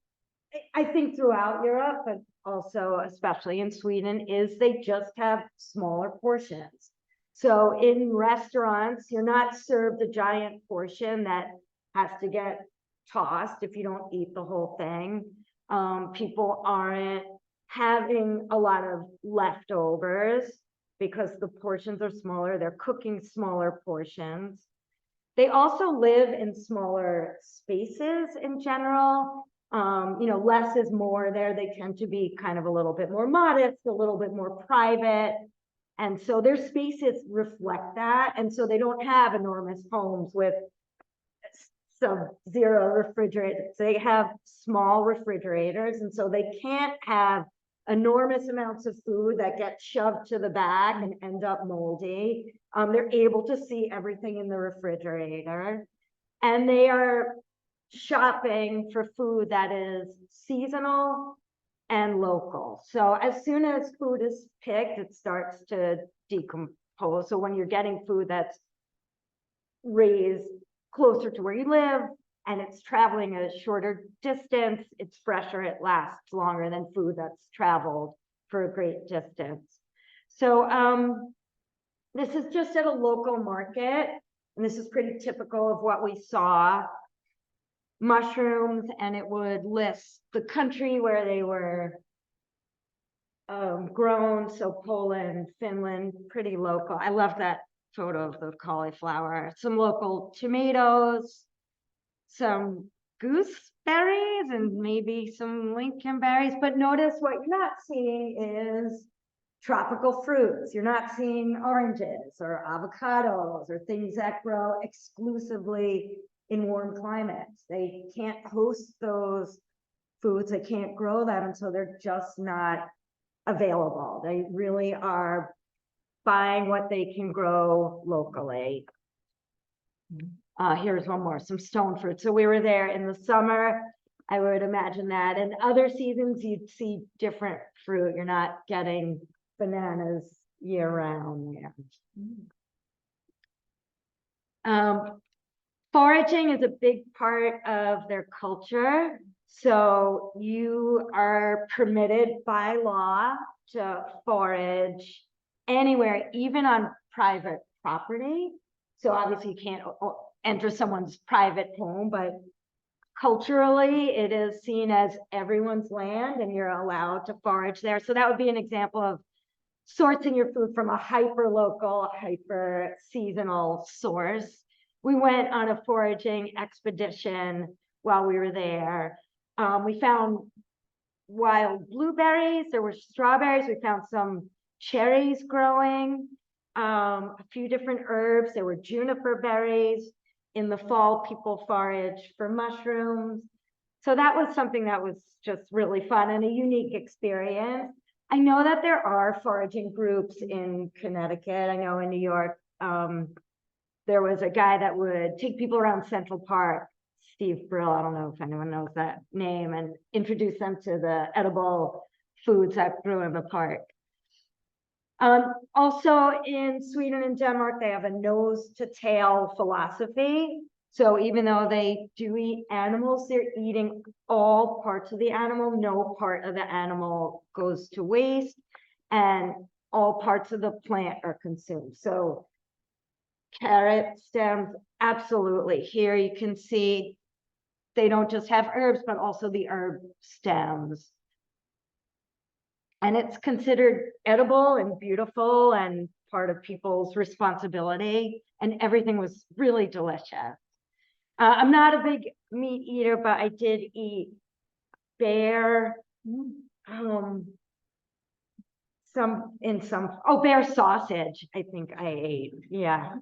I think throughout Europe, but also especially in Sweden, is they just have smaller portions. So in restaurants, you're not served a giant portion that has to get tossed if you don't eat the whole thing. People aren't having a lot of leftovers. because the portions are smaller. They're cooking smaller portions. They also live in smaller spaces in general. Less is more there. They tend to be kind of a little bit more modest, a little bit more private. And so their spaces reflect that. And so they don't have enormous homes with sub-zero refrigerators. They have small refrigerators. And so they can't have enormous amounts of food that get shoved to the back and end up moldy. They're able to see everything in the refrigerator. And they are shopping for food that is seasonal and local. So as soon as food is picked, it starts to decompose. So when you're getting food that's raised closer to where you live and it's traveling a shorter distance, it's fresher, it lasts longer than food that's traveled for a great distance. So this is just at a local market, and this is pretty typical of what we saw. Mushrooms, and it would list the country where they were grown. So Poland, Finland, pretty local. I love that photo of the cauliflower. Some local tomatoes, some gooseberries, and maybe some lincolnberries. But notice what you're not seeing is tropical fruits. You're not seeing oranges or avocados or things that grow exclusively in warm climates. They can't host those foods. They can't grow them, and so they're just not available. They really are buying what they can grow locally. Here's one more, some stone fruit. So we were there in the summer. I would imagine that in other seasons, you'd see different fruit. You're not getting bananas year round there. Foraging is a big part of their culture. So you are permitted by law to forage anywhere, even on private property. So obviously you can't enter someone's private home, but culturally it is seen as everyone's land and you're allowed to forage there. So that would be an example of sourcing your food from a hyper local, hyper seasonal source. We went on a foraging expedition while we were there. We found wild blueberries, there were strawberries, we found some cherries growing, a few different herbs, there were juniper berries. In the fall, people forage for mushrooms. So that was something that was just really fun and a unique experience. I know that there are foraging groups in Connecticut. I know in New York, there was a guy that would take people around Central Park, Steve Brill, I don't know if anyone knows that name, and introduce them to the edible foods that grew in the park. Also in Sweden and Denmark, they have a nose to tail philosophy. So even though they do eat animals, they're eating all parts of the animal. No part of the animal goes to waste, and all parts of the plant are consumed. So carrot stems, absolutely. Here you can see they don't just have herbs, but also the herb stems. And it's considered edible and beautiful and part of people's responsibility. And everything was really delicious. I'm not a big meat eater, but I did eat bear, bear sausage, I think I ate. Yeah.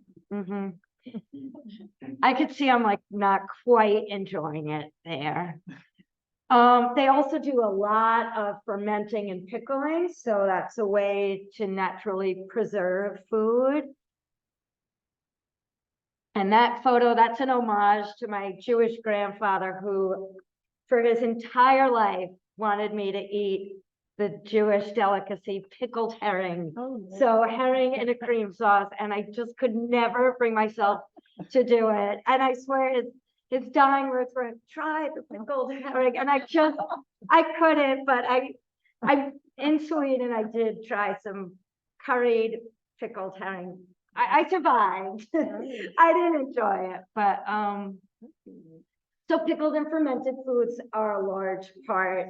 I could see I'm like not quite enjoying it there. They also do a lot of fermenting and pickling, so that's a way to naturally preserve food. And that photo, that's an homage to my Jewish grandfather who, for his entire life, wanted me to eat the Jewish delicacy, pickled herring. Oh, yeah. So herring in a cream sauce, and I just could never bring myself to do it. And I swear his dying words were, try the pickled herring. And I couldn't, but I in Sweden, I did try some curried pickled herring. I survived. I didn't enjoy it, but so pickled and fermented foods are a large part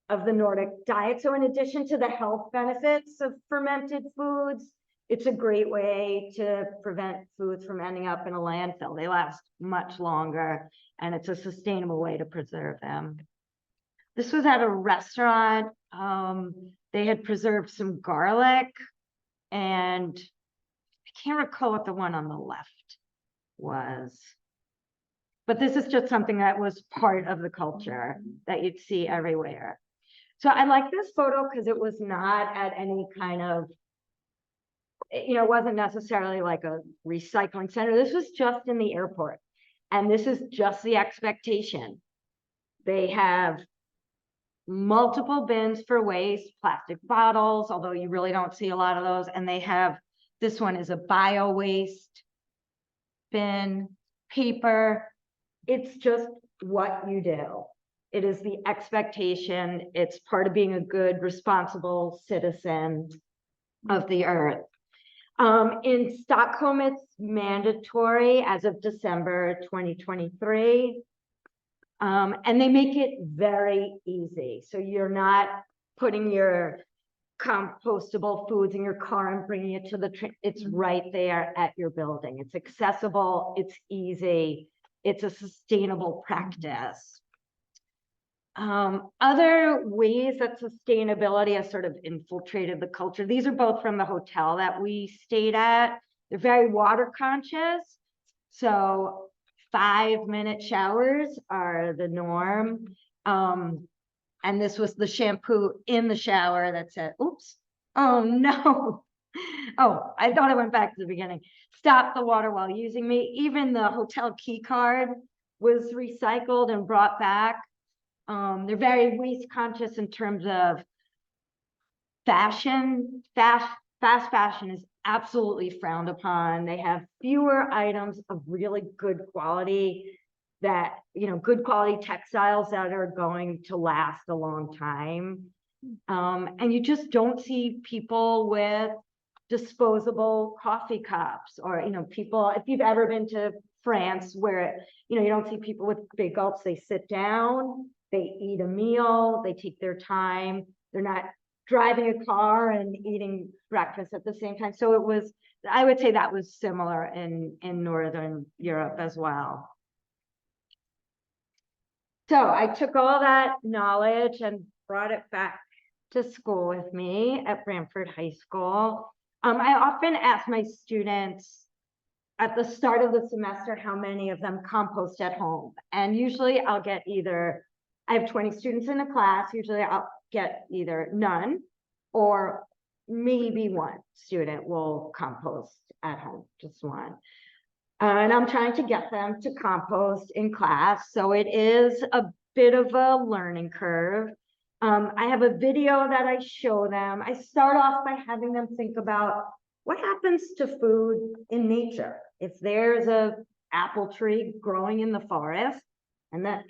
of the Nordic diet. So in addition to the health benefits of fermented foods, it's a great way to prevent foods from ending up in a landfill. They last much longer, and it's a sustainable way to preserve them. This was at a restaurant. They had preserved some garlic, and I can't recall what the one on the left was. But this is just something that was part of the culture that you'd see everywhere. So I like this photo because it was not at any kind of, you know, it wasn't necessarily like a recycling center. This was just in the airport. And this is just the expectation. They have multiple bins for waste, plastic bottles, although you really don't see a lot of those. And they have, this one is a bio waste bin, paper. It's just what you do. It is the expectation. It's part of being a good, responsible citizen of the earth. In Stockholm, it's mandatory as of December 2023. And they make it very easy. So you're not putting your compostable foods in your car and bringing it to the train. It's right there at your building. It's accessible, it's easy, it's a sustainable practice. Other ways that sustainability has sort of infiltrated the culture, these are both from the hotel that we stayed at. They're very water conscious. So 5-minute showers are the norm. And this was the shampoo in the shower that said, oops, oh no. Oh, I thought I went back to the beginning. Stop the water while using me. Even the hotel key card was recycled and brought back. They're very waste conscious in terms of fashion. Fast fashion is absolutely frowned upon. They have fewer items of really good quality that, you know, good quality textiles that are going to last a long time. And you just don't see people with disposable coffee cups, or, you know, people, if you've ever been to France where, you know, you don't see people with big gulps. They sit down, they eat a meal, they take their time. They're not driving a car and eating breakfast at the same time. So it was, I would say that was similar in Northern Europe as well. So I took all that knowledge and brought it back to school with me at Branford High School. I often ask my students at the start of the semester how many of them compost at home. And usually I'll get either, I have 20 students in a class, usually I'll get either none or maybe one student will compost at home, just one. And I'm trying to get them to compost in class. So it is a bit of a learning curve. I have a video that I show them. I start off by having them think about what happens to food in nature. If there's a apple tree growing in the forest and that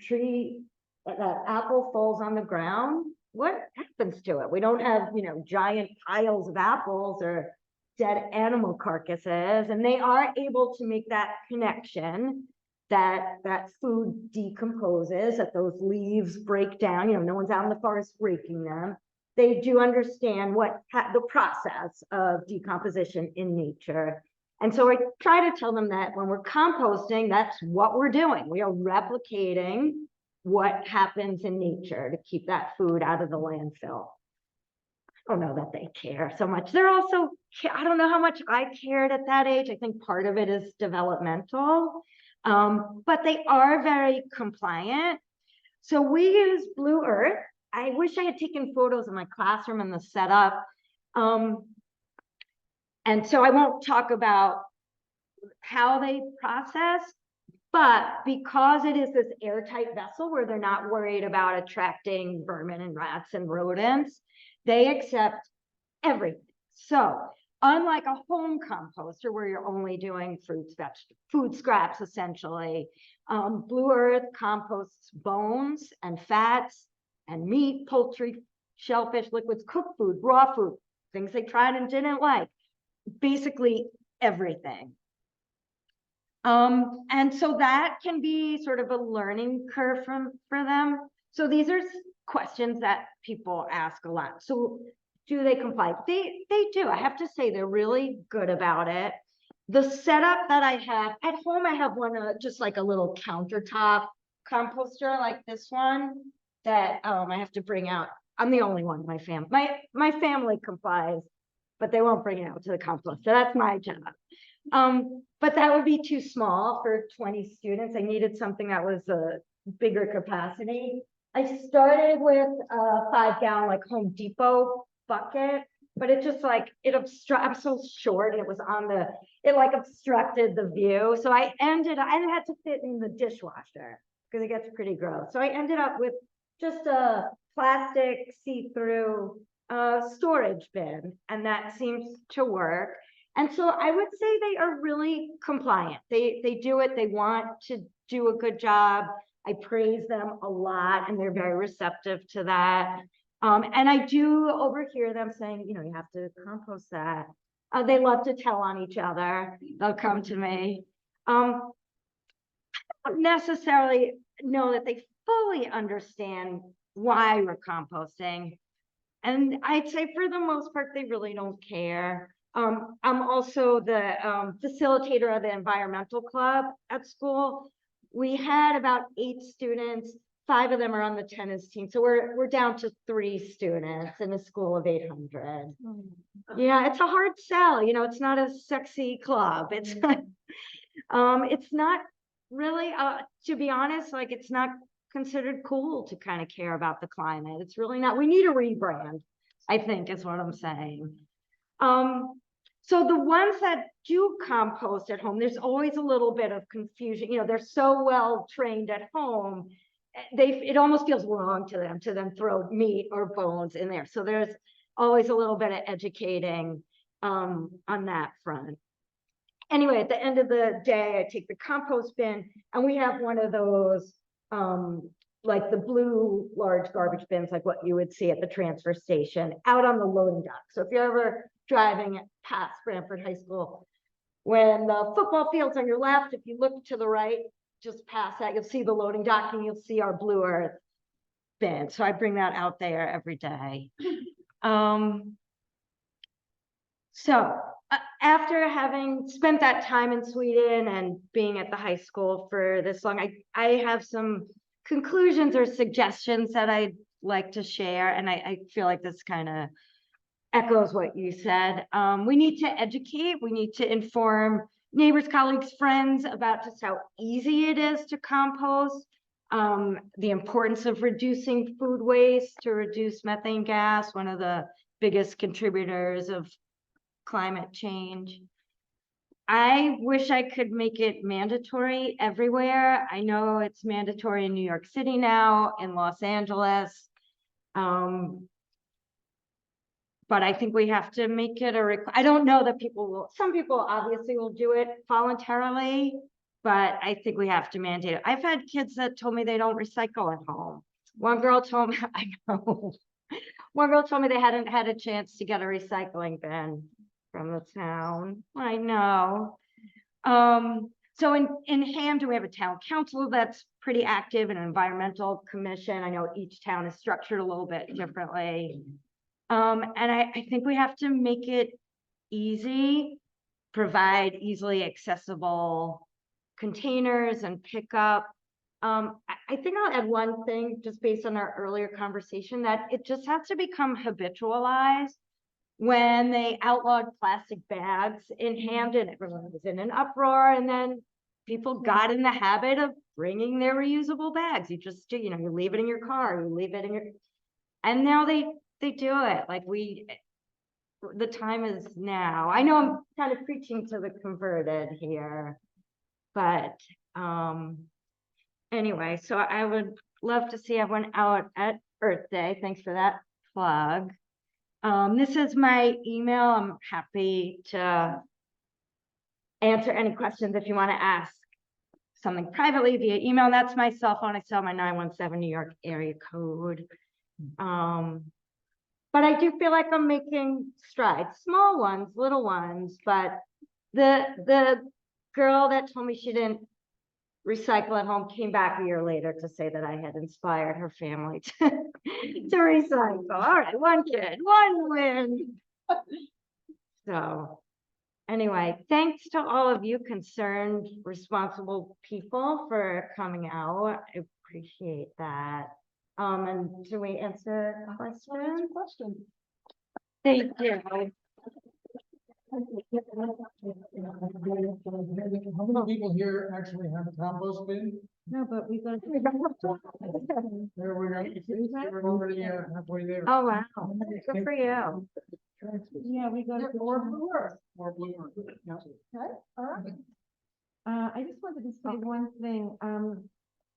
apple falls on the ground, what happens to it? We don't have, you know, giant piles of apples or dead animal carcasses, and they are able to make that connection that food decomposes, that those leaves break down. You know, no one's out in the forest breaking them. They do understand the process of decomposition in nature. And so I try to tell them that when we're composting, that's what we're doing. We are replicating what happens in nature to keep that food out of the landfill. I don't know that they care so much. They're also, I don't know how much I cared at that age. I think part of it is developmental, but they are very compliant. So we use Blue Earth. I wish I had taken photos of my classroom and the setup. And so I won't talk about how they process, but because it is this airtight vessel where they're not worried about attracting vermin and rats and rodents, they accept everything. So unlike a home composter where you're only doing fruits, vegetables, food scraps, essentially, Blue Earth composts bones and fats and meat, poultry, shellfish, liquids, cooked food, raw food, things they tried and didn't like, basically everything. And so that can be sort of a learning curve for them. So these are questions that people ask a lot. So do they comply? They do. I have to say they're really good about it. The setup that I have at home, I have one just like a little countertop composter like this one that I have to bring out. I'm the only one in my family. My family complies, but they won't bring it out to the compost. So that's my job. But that would be too small for 20 students. I needed something that was a bigger capacity. I started with a 5-gallon like Home Depot bucket, but it just like, I'm so short, it was on it like obstructed the view. So I had to fit in the dishwasher because it gets pretty gross. So I ended up with just a plastic see-through storage bin, and that seems to work. And so I would say they are really compliant. They do it, they want to do a good job. I praise them a lot, and they're very receptive to that. And I do overhear them saying, you have to compost that. They love to tell on each other. They'll come to me. I don't necessarily know that they fully understand why we're composting. And I'd say for the most part, they really don't care. I'm also the facilitator of the environmental club at school. We had about 8 students. 5 of them are on the tennis team. So we're down to 3 students in a school of 800. Yeah, it's a hard sell. It's not a sexy club. It's it's not really, to be honest, like it's not considered cool to kind of care about the climate. It's really not. We need a rebrand, I think is what I'm saying. So the ones that do compost at home, there's always a little bit of confusion. They're so well trained at home, it almost feels wrong to them throw meat or bones in there. So there's always a little bit of educating on that front. Anyway, at the end of the day, I take the compost bin, and we have one of those like the blue large garbage bins, like what you would see at the transfer station, out on the loading dock. So if you're ever driving past Branford High School, when the football field's on your left, if you look to the right, just past that, you'll see the loading dock, and you'll see our Blue Earth bin. So I bring that out there every day. So after having spent that time in Sweden and being at the high school for this long, I have some conclusions or suggestions that I'd like to share. And I feel like this kind of echoes what you said. We need to educate, we need to inform neighbors, colleagues, friends about just how easy it is to compost, the importance of reducing food waste to reduce methane gas, one of the biggest contributors of climate change. I wish I could make it mandatory everywhere. I know it's mandatory in New York City now, in Los Angeles. But I think we have to make it I don't know that some people obviously will do it voluntarily, but I think we have to mandate it. I've had kids that told me they don't recycle at home. One girl told me, I know, one girl told me they hadn't had a chance to get a recycling bin from the town. I know. So in Hampton, we have a town council that's pretty active, an environmental commission. I know each town is structured a little bit differently. And I think we have to make it easy, provide easily accessible containers and pickup. I think I'll add one thing just based on our earlier conversation, that it just has to become habitualized. When they outlawed plastic bags in Hampton, everyone was in an uproar, and then people got in the habit of bringing their reusable bags. You just do, you leave it in your car, you leave it in your, and now they do it. Like the time is now. I know I'm kind of preaching to the converted here, but anyway, so I would love to see everyone out at Earth Day. Thanks for that plug. This is my email. I'm happy to answer any questions if you want to ask something privately via email. And that's my cell phone. I still have my 917 New York area code. But I do feel like I'm making strides, small ones, little ones. But the girl that told me she didn't recycle at home, came back a year later to say that I had inspired her family to, to recycle. All right, one kid, one win. So anyway, thanks to all of you concerned, responsible people for coming out. I appreciate that. And do we answer questions? Thank you. How many people here actually have a compost bin? No, but we got. There we go. We're already halfway there. Oh, wow. Good for you. Yeah, we got. More Blue Earth. More blue. Yeah. Okay, all right. I just wanted to say one thing.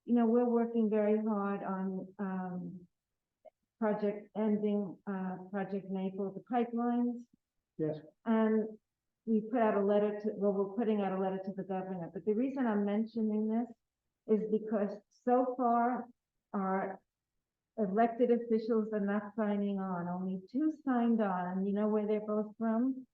You know, we're working very hard on, Project Maple, the pipelines. Yes. And we put out a letter to, well, we're putting out a letter to the governor, but the reason I'm mentioning this is because so far our elected officials are not signing on. Only 2 signed on, and you know where they're both from?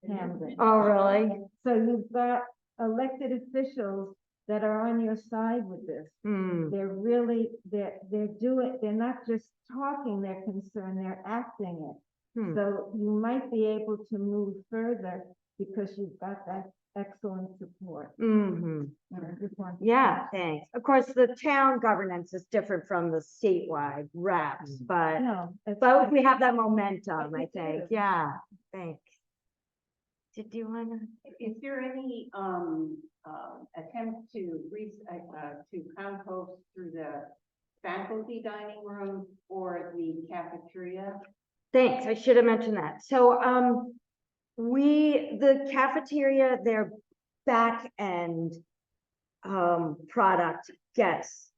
Camden. Oh, really? So you've got elected officials that are on your side with this. Hmm. They're really, they're not just talking their concern, they're acting it. Hmm. So you might be able to move further because you've got that excellent support. Mm-hmm. And I just want to- Yeah, thanks. Of course, the town governance is different from the statewide reps, but No, it's- both we have that momentum, I It think. is. Yeah, thanks. Did you wanna? Is there any attempt to compost through the faculty dining room or the cafeteria? Thanks, I should have mentioned that. So, the cafeteria, their back end product gets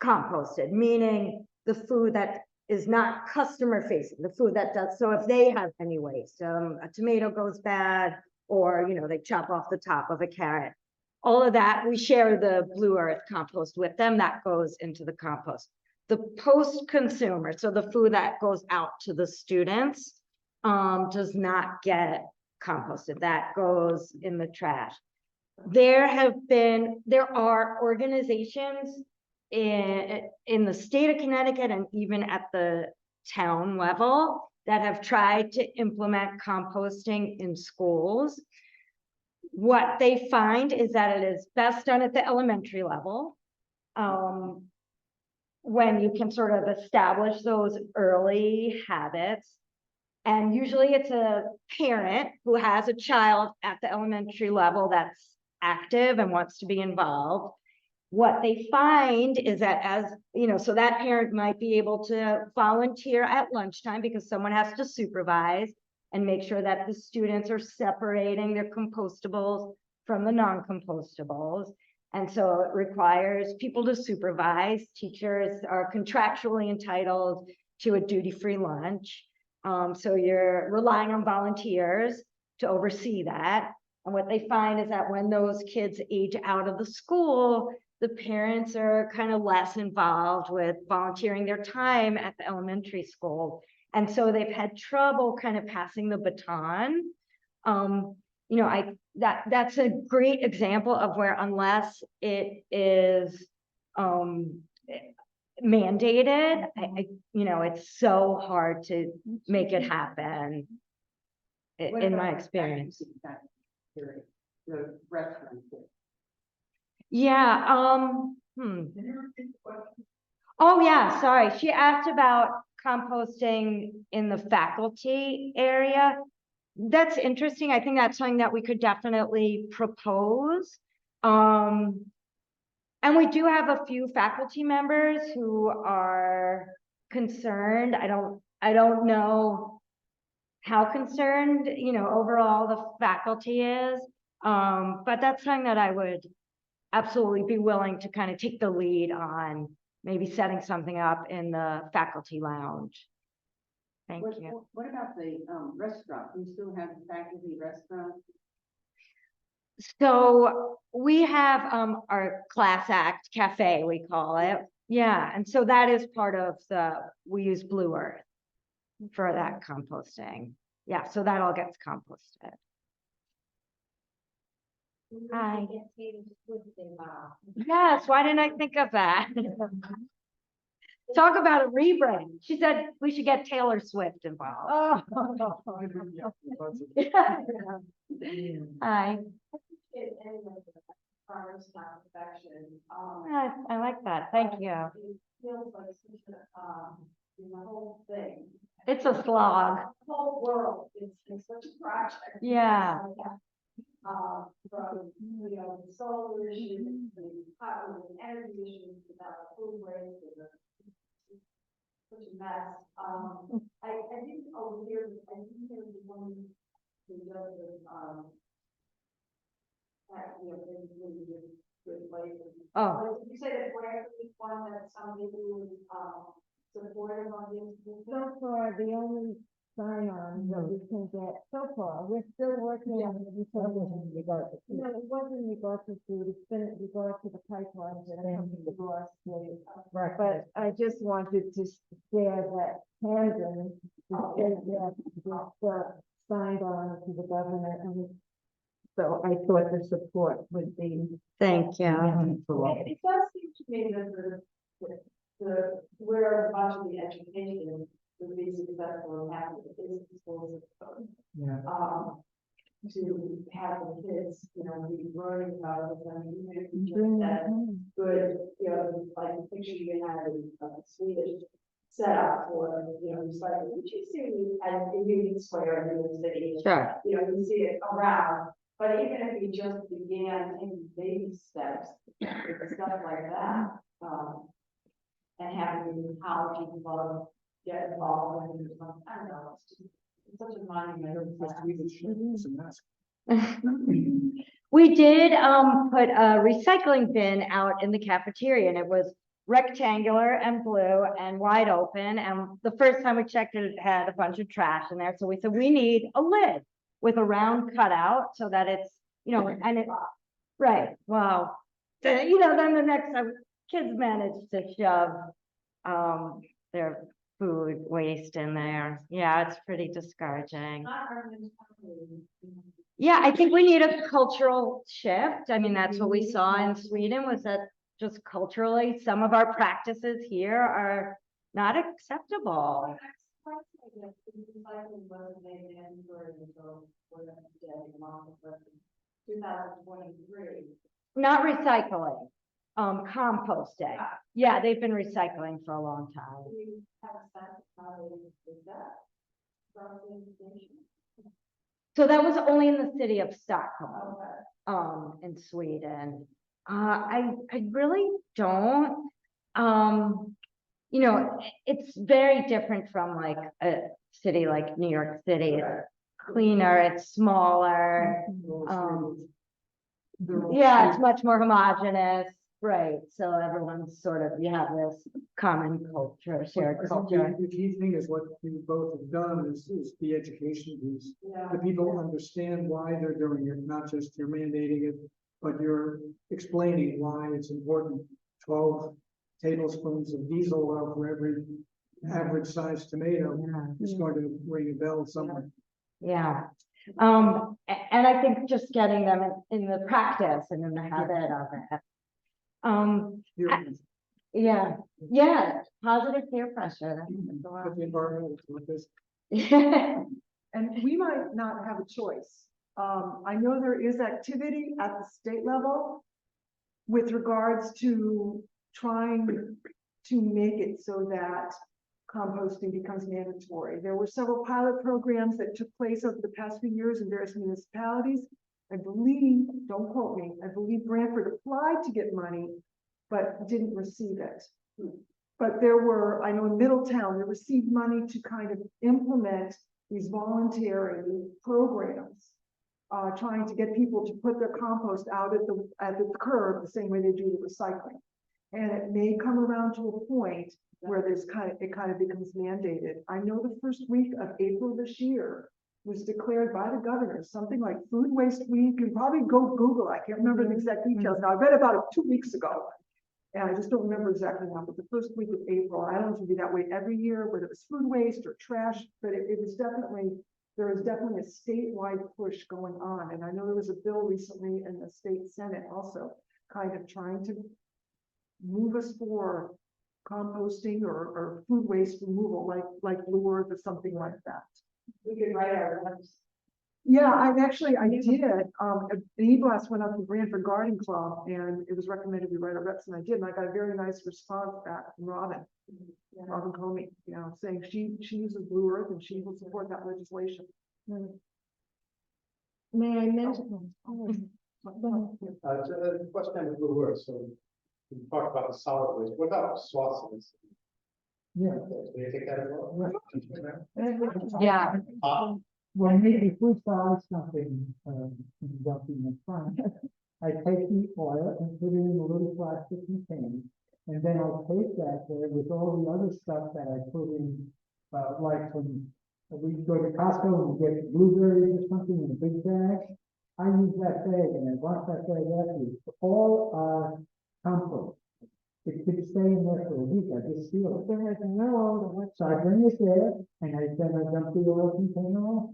composted, meaning the food that is not customer facing, the food that does, so if they have any waste, a tomato goes bad, or, you know, they chop off the top of a carrot, all of that, we share the Blue Earth compost with them, that goes into the compost. The post-consumer, so the food that goes out to the students, does not get composted, that goes in the trash. There are organizations in the state of Connecticut and even at the town level that have tried to implement composting in schools. What they find is that it is best done at the elementary level. When you can sort of establish those early habits. And usually it's a parent who has a child at the elementary level that's active and wants to be involved. What they find is that, as you know, so that parent might be able to volunteer at lunchtime because someone has to supervise and make sure that the students are separating their compostables from the non-compostables. And so it requires people to supervise. Teachers are contractually entitled to a duty-free lunch. So you're relying on volunteers to oversee that. And what they find is that when those kids age out of the school, the parents are kind of less involved with volunteering their time at the elementary school. And so they've had trouble kind of passing the baton. You know, that's a great example of where, unless it is mandated, you know, it's so hard to make it happen What in about my the experience. faculty dining, the restaurant? Yeah, oh yeah, sorry. She asked about composting in the faculty area. That's interesting. I think that's something that we could definitely propose. And we do have a few faculty members who are concerned. I don't know how concerned, you know, overall the faculty is. But that's something that I would absolutely be willing to kind of take the lead on, maybe setting something up in the faculty lounge. Thank you. What about the restaurant? We still have the faculty restaurant? So we have our Class Act Cafe, we call it. Yeah, and so that is part of we use Blue Earth for that composting. Yeah, so that all gets composted. Hi. Yes, why didn't I think of that? Talk about a rebrand. She said we should get Taylor Swift involved. Oh. Hi. I like that. Thank you. Feels like such a, the whole thing. It's a slog. The whole world is such a project. Yeah. From, the solar issues, the power and energy issues, about food waste, such a mess. I didn't overhear, I didn't hear the one who does the, really good places. Oh, You said that Branford is one that somebody who is, supportive on this. So far, the only sign-on that we can get, so far, we're still working on it. No, it wasn't in regard to food, it's been in regard to the pipelines that are coming to our state. Right. But I just wanted to share that Camden, the state that just signed on to the governor, and so I thought the support would be. thank you. It does seem to me that where much of the education would be successful in having the business schools, Yeah. to have the kids, be learning about it, and even if you just had good, like the picture you had in Swedish setup for, recycling, which you see at the Union Square in New York City. Sure. You see it around, but even if you just began in baby steps, with stuff like that, and having the college involved, get involved, and something, I don't know, it's such a monumental. We did put a recycling bin out in the cafeteria, and it was rectangular and blue and wide open. And the first time we checked it, it had a bunch of trash in there. So we said we need a lid with a round cutout so that it's, and it, right. Wow. Then the next time kids managed to shove their food waste in there. Yeah, it's pretty discouraging. Yeah, I think we need a cultural shift. I mean, that's what we saw in Sweden, was that just culturally, some of our practices here are not acceptable. 2023. Not recycling, composting. Yeah, they've been recycling for a long time. Do you have a sense of how they did that? From the information? So that was only in the city of Stockholm, Okay. in Sweden. I really don't, it's very different from like a city like New York City. It's cleaner, it's smaller. Yeah, it's much more homogeneous, right? So everyone's sort of, you have this common culture, shared I think culture. the key thing is what you both have done is the education piece. Yeah. The people understand why they're doing it, not just you're mandating it, but you're explaining why it's important. 12 tablespoons of diesel oil for every average sized tomato is going to ring a bell somewhere. Yeah. And I think just getting them in the practice and in the habit of it. Yeah, positive peer pressure. But the environmental with this. And we might not have a choice. I know there is activity at the state level with regards to trying to make it so that composting becomes mandatory. There were several pilot programs that took place over the past few years in various municipalities. I believe, don't quote me, I believe Branford applied to get money, but didn't receive it. But there were, I know in Middletown, they received money to kind of implement these voluntary programs, trying to get people to put their compost out at the curb the same way they do the recycling. And it may come around to a point where it kind of becomes mandated. I know the first week of April this year was declared by the governor, something like Food Waste Week. You can probably go Google, I can't remember the exact details now. I read about it 2 weeks ago. And I just don't remember exactly now, but the first week of April, I don't know if it would be that way every year, whether it was food waste or trash, but it was definitely there is definitely a statewide push going on, and I know there was a bill recently in the state senate also kind of trying to move us for composting or food waste removal, like Blue Earth or something like that. We could write our reps. Yeah, I did, an e-blast went up to Branford Garden Club, and it was recommended we write our reps, and I did, and I got a very nice response back from Robin Comey, you know, saying she uses Blue Earth and she will support that legislation. May I mention? Go ahead. So the question of Blue Earth, so we talked about the solid waste, what about sauces? Yeah. Do you take that as well? Yeah. Well, maybe if we buy something, dumping in front, I take the oil and put it in a little plastic container. And then I'll take that there with all the other stuff that I put in, like when we go to Costco and we get blueberries or something in a big bag. I use that bag and I wash that bag after. All are compost. It could stay in there for a week. I just seal it. There has no older. So I bring it there and then I dump the oil container off.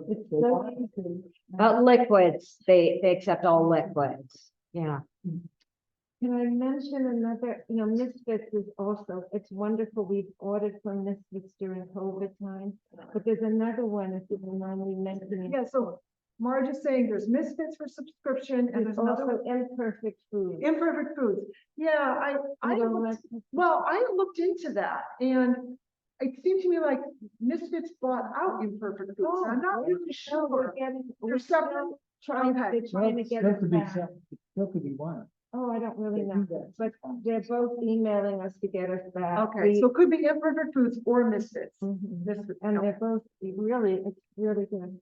It's so easy. Liquids, they accept all liquids, yeah. Can I mention another, Misfits is also, it's wonderful, we've ordered from Misfits during COVID time, but there's another one, if you don't mind me mentioning. Yeah, so Marge is saying there's Misfits for subscription, and there's Also another Imperfect Food. Imperfect Foods. Yeah, I don't looked, like- well, I looked into that, and it seemed to me like Misfits bought out Imperfect Foods. Oh, I'm not really No, we're sure. getting, They're we're separate? still trying, Okay. they're trying to get it back. Still could be one. Oh, I don't really They know, do that. but they're both emailing us to get us back. Okay, so it could be Imperfect Foods or Misfits. Mhm. Misfits. And they're both really, it's really good.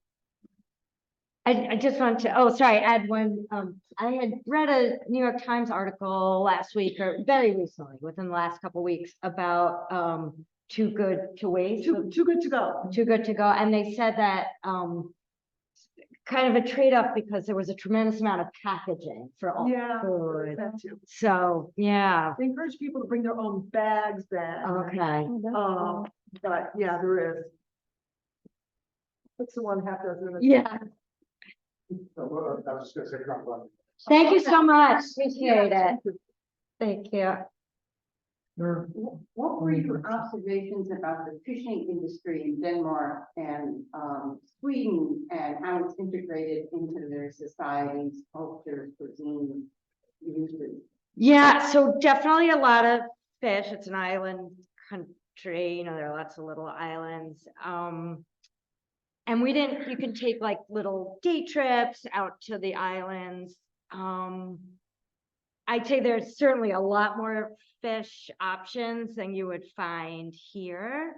I just want to, oh, sorry, add one, I had read a New York Times article last week, or very recently, within the last couple of weeks, about, too good to waste. Too good to go. Too good to go, and they said that, kind of a trade-off because there was a tremendous amount of packaging for all Yeah, food. that too. So, yeah, They encourage people to bring their own bags then. okay. Oh, that's Um, but yeah, there is. What's the one half dozen? Yeah, I was just gonna say, come on. thank you so much, appreciate it, thank you. Sure. What were your observations about the fishing industry in Denmark and Sweden and how it's integrated into their societies, cultures, cuisine, uses? Yeah, so definitely a lot of fish. It's an island country, there are lots of little islands. And you can take like little day trips out to the islands. I'd say there's certainly a lot more fish options than you would find here.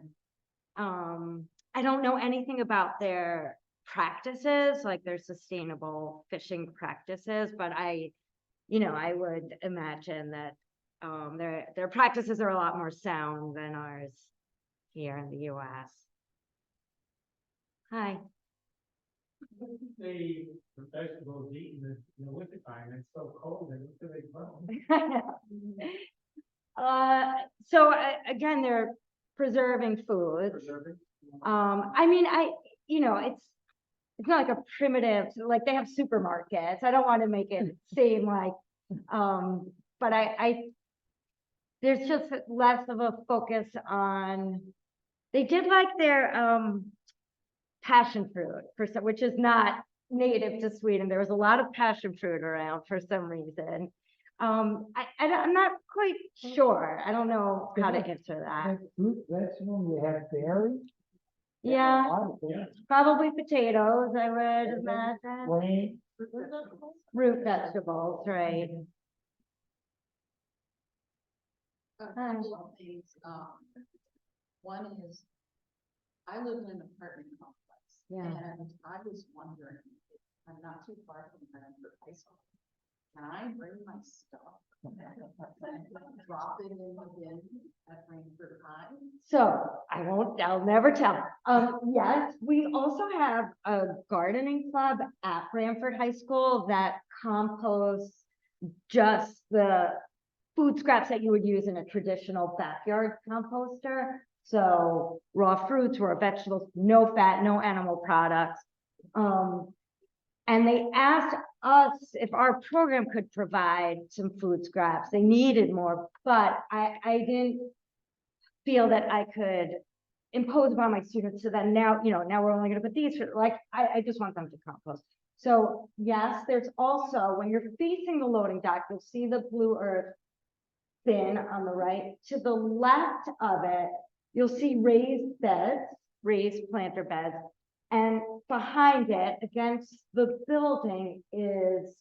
I don't know anything about their practices, like their sustainable fishing practices, but I would imagine that their practices are a lot more sound than ours here in the US. Hi. The vegetables eaten in the winter time, it's so cold, and what do they grow? So again, they're preserving foods. Preserving? I mean, it's not like a primitive, like they have supermarkets. I don't want to make it seem like, but there's just less of a focus on, they did like their, passion fruit which is not native to Sweden. There was a lot of passion fruit around for some reason. I'm not quite sure. I don't know how to answer that. Fruit, vegetable, you have berries. Yeah, A lot of berries. probably potatoes, I would imagine. Grain. Root vegetables, right? A couple of things, one is, I live in an apartment complex. Yeah. And I was wondering, if I'm not too far from Branford High School. Can I bring my stuff? Drop it in the bin at Branford High? So I'll never tell. Yes, we also have a gardening club at Branford High School that composts just the food scraps that you would use in a traditional backyard composter So raw fruits, raw vegetables, no fat, no animal products. And they asked us if our program could provide some food scraps. They needed more, but I didn't feel that I could impose upon my students. So then now, now we're only gonna put these, like, I just want them to compost. So yes, there's also, when you're facing the loading dock, you'll see the blue earth bin on the right. To the left of it, you'll see raised beds, raised planter beds. And behind it, against the building, is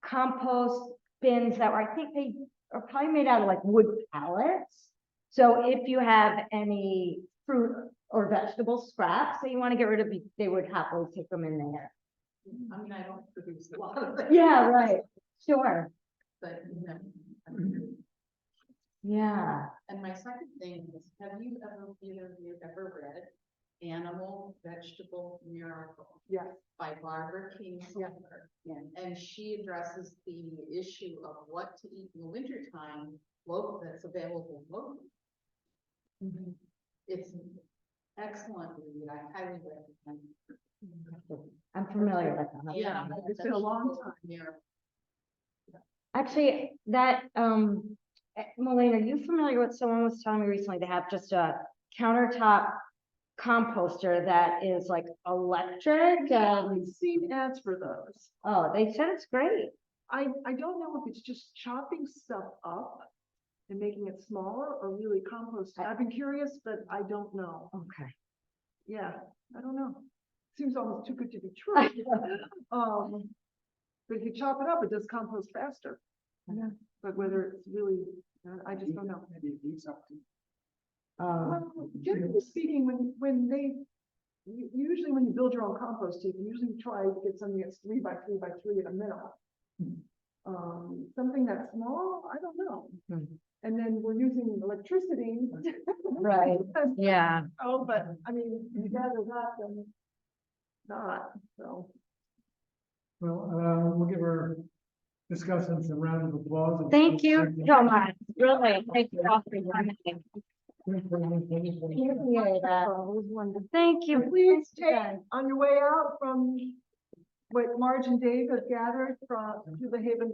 compost bins that I think they are probably made out of like wood pallets. So if you have any fruit or vegetable scraps that you want to get rid of, they would happily take them in there. I mean, I don't produce a lot of it. Yeah, right. Sure. But, Yeah. and my second thing is, have you ever, either of you ever read Animal Vegetable Miracle? Yes. By Barbara King. Yeah. And she addresses the issue of what to eat in the wintertime, that's available locally. It's an excellent read, I highly recommend. I'm familiar with them. Yeah. It's been a long time. Miracle. Actually, that, Malaine, are you familiar with, someone was telling me recently, they have just a countertop composter that is like electric. I've seen ads for those. Oh, they said it's great. I don't know if it's just chopping stuff up and making it smaller or really composting. I've been curious, but I don't know. Okay. Yeah, I don't know. Seems almost too good to be true. But if you chop it up, it does compost faster. Yeah. But whether it's really, I just don't know. Maybe it needs something. Well, generally speaking, usually when you build your own compost heap, you usually try to get something that's 3 by 3 by 3 at a minimum. Something that's small, I don't know. And then we're using electricity. Right. Yeah. Oh, but I mean, you rather that than not, so. Well, we'll give our discussants a round of applause. Thank you so much. Really, thank you all for coming. Thank you. Please take on your way out from what Marge and Dave have gathered from to the Havens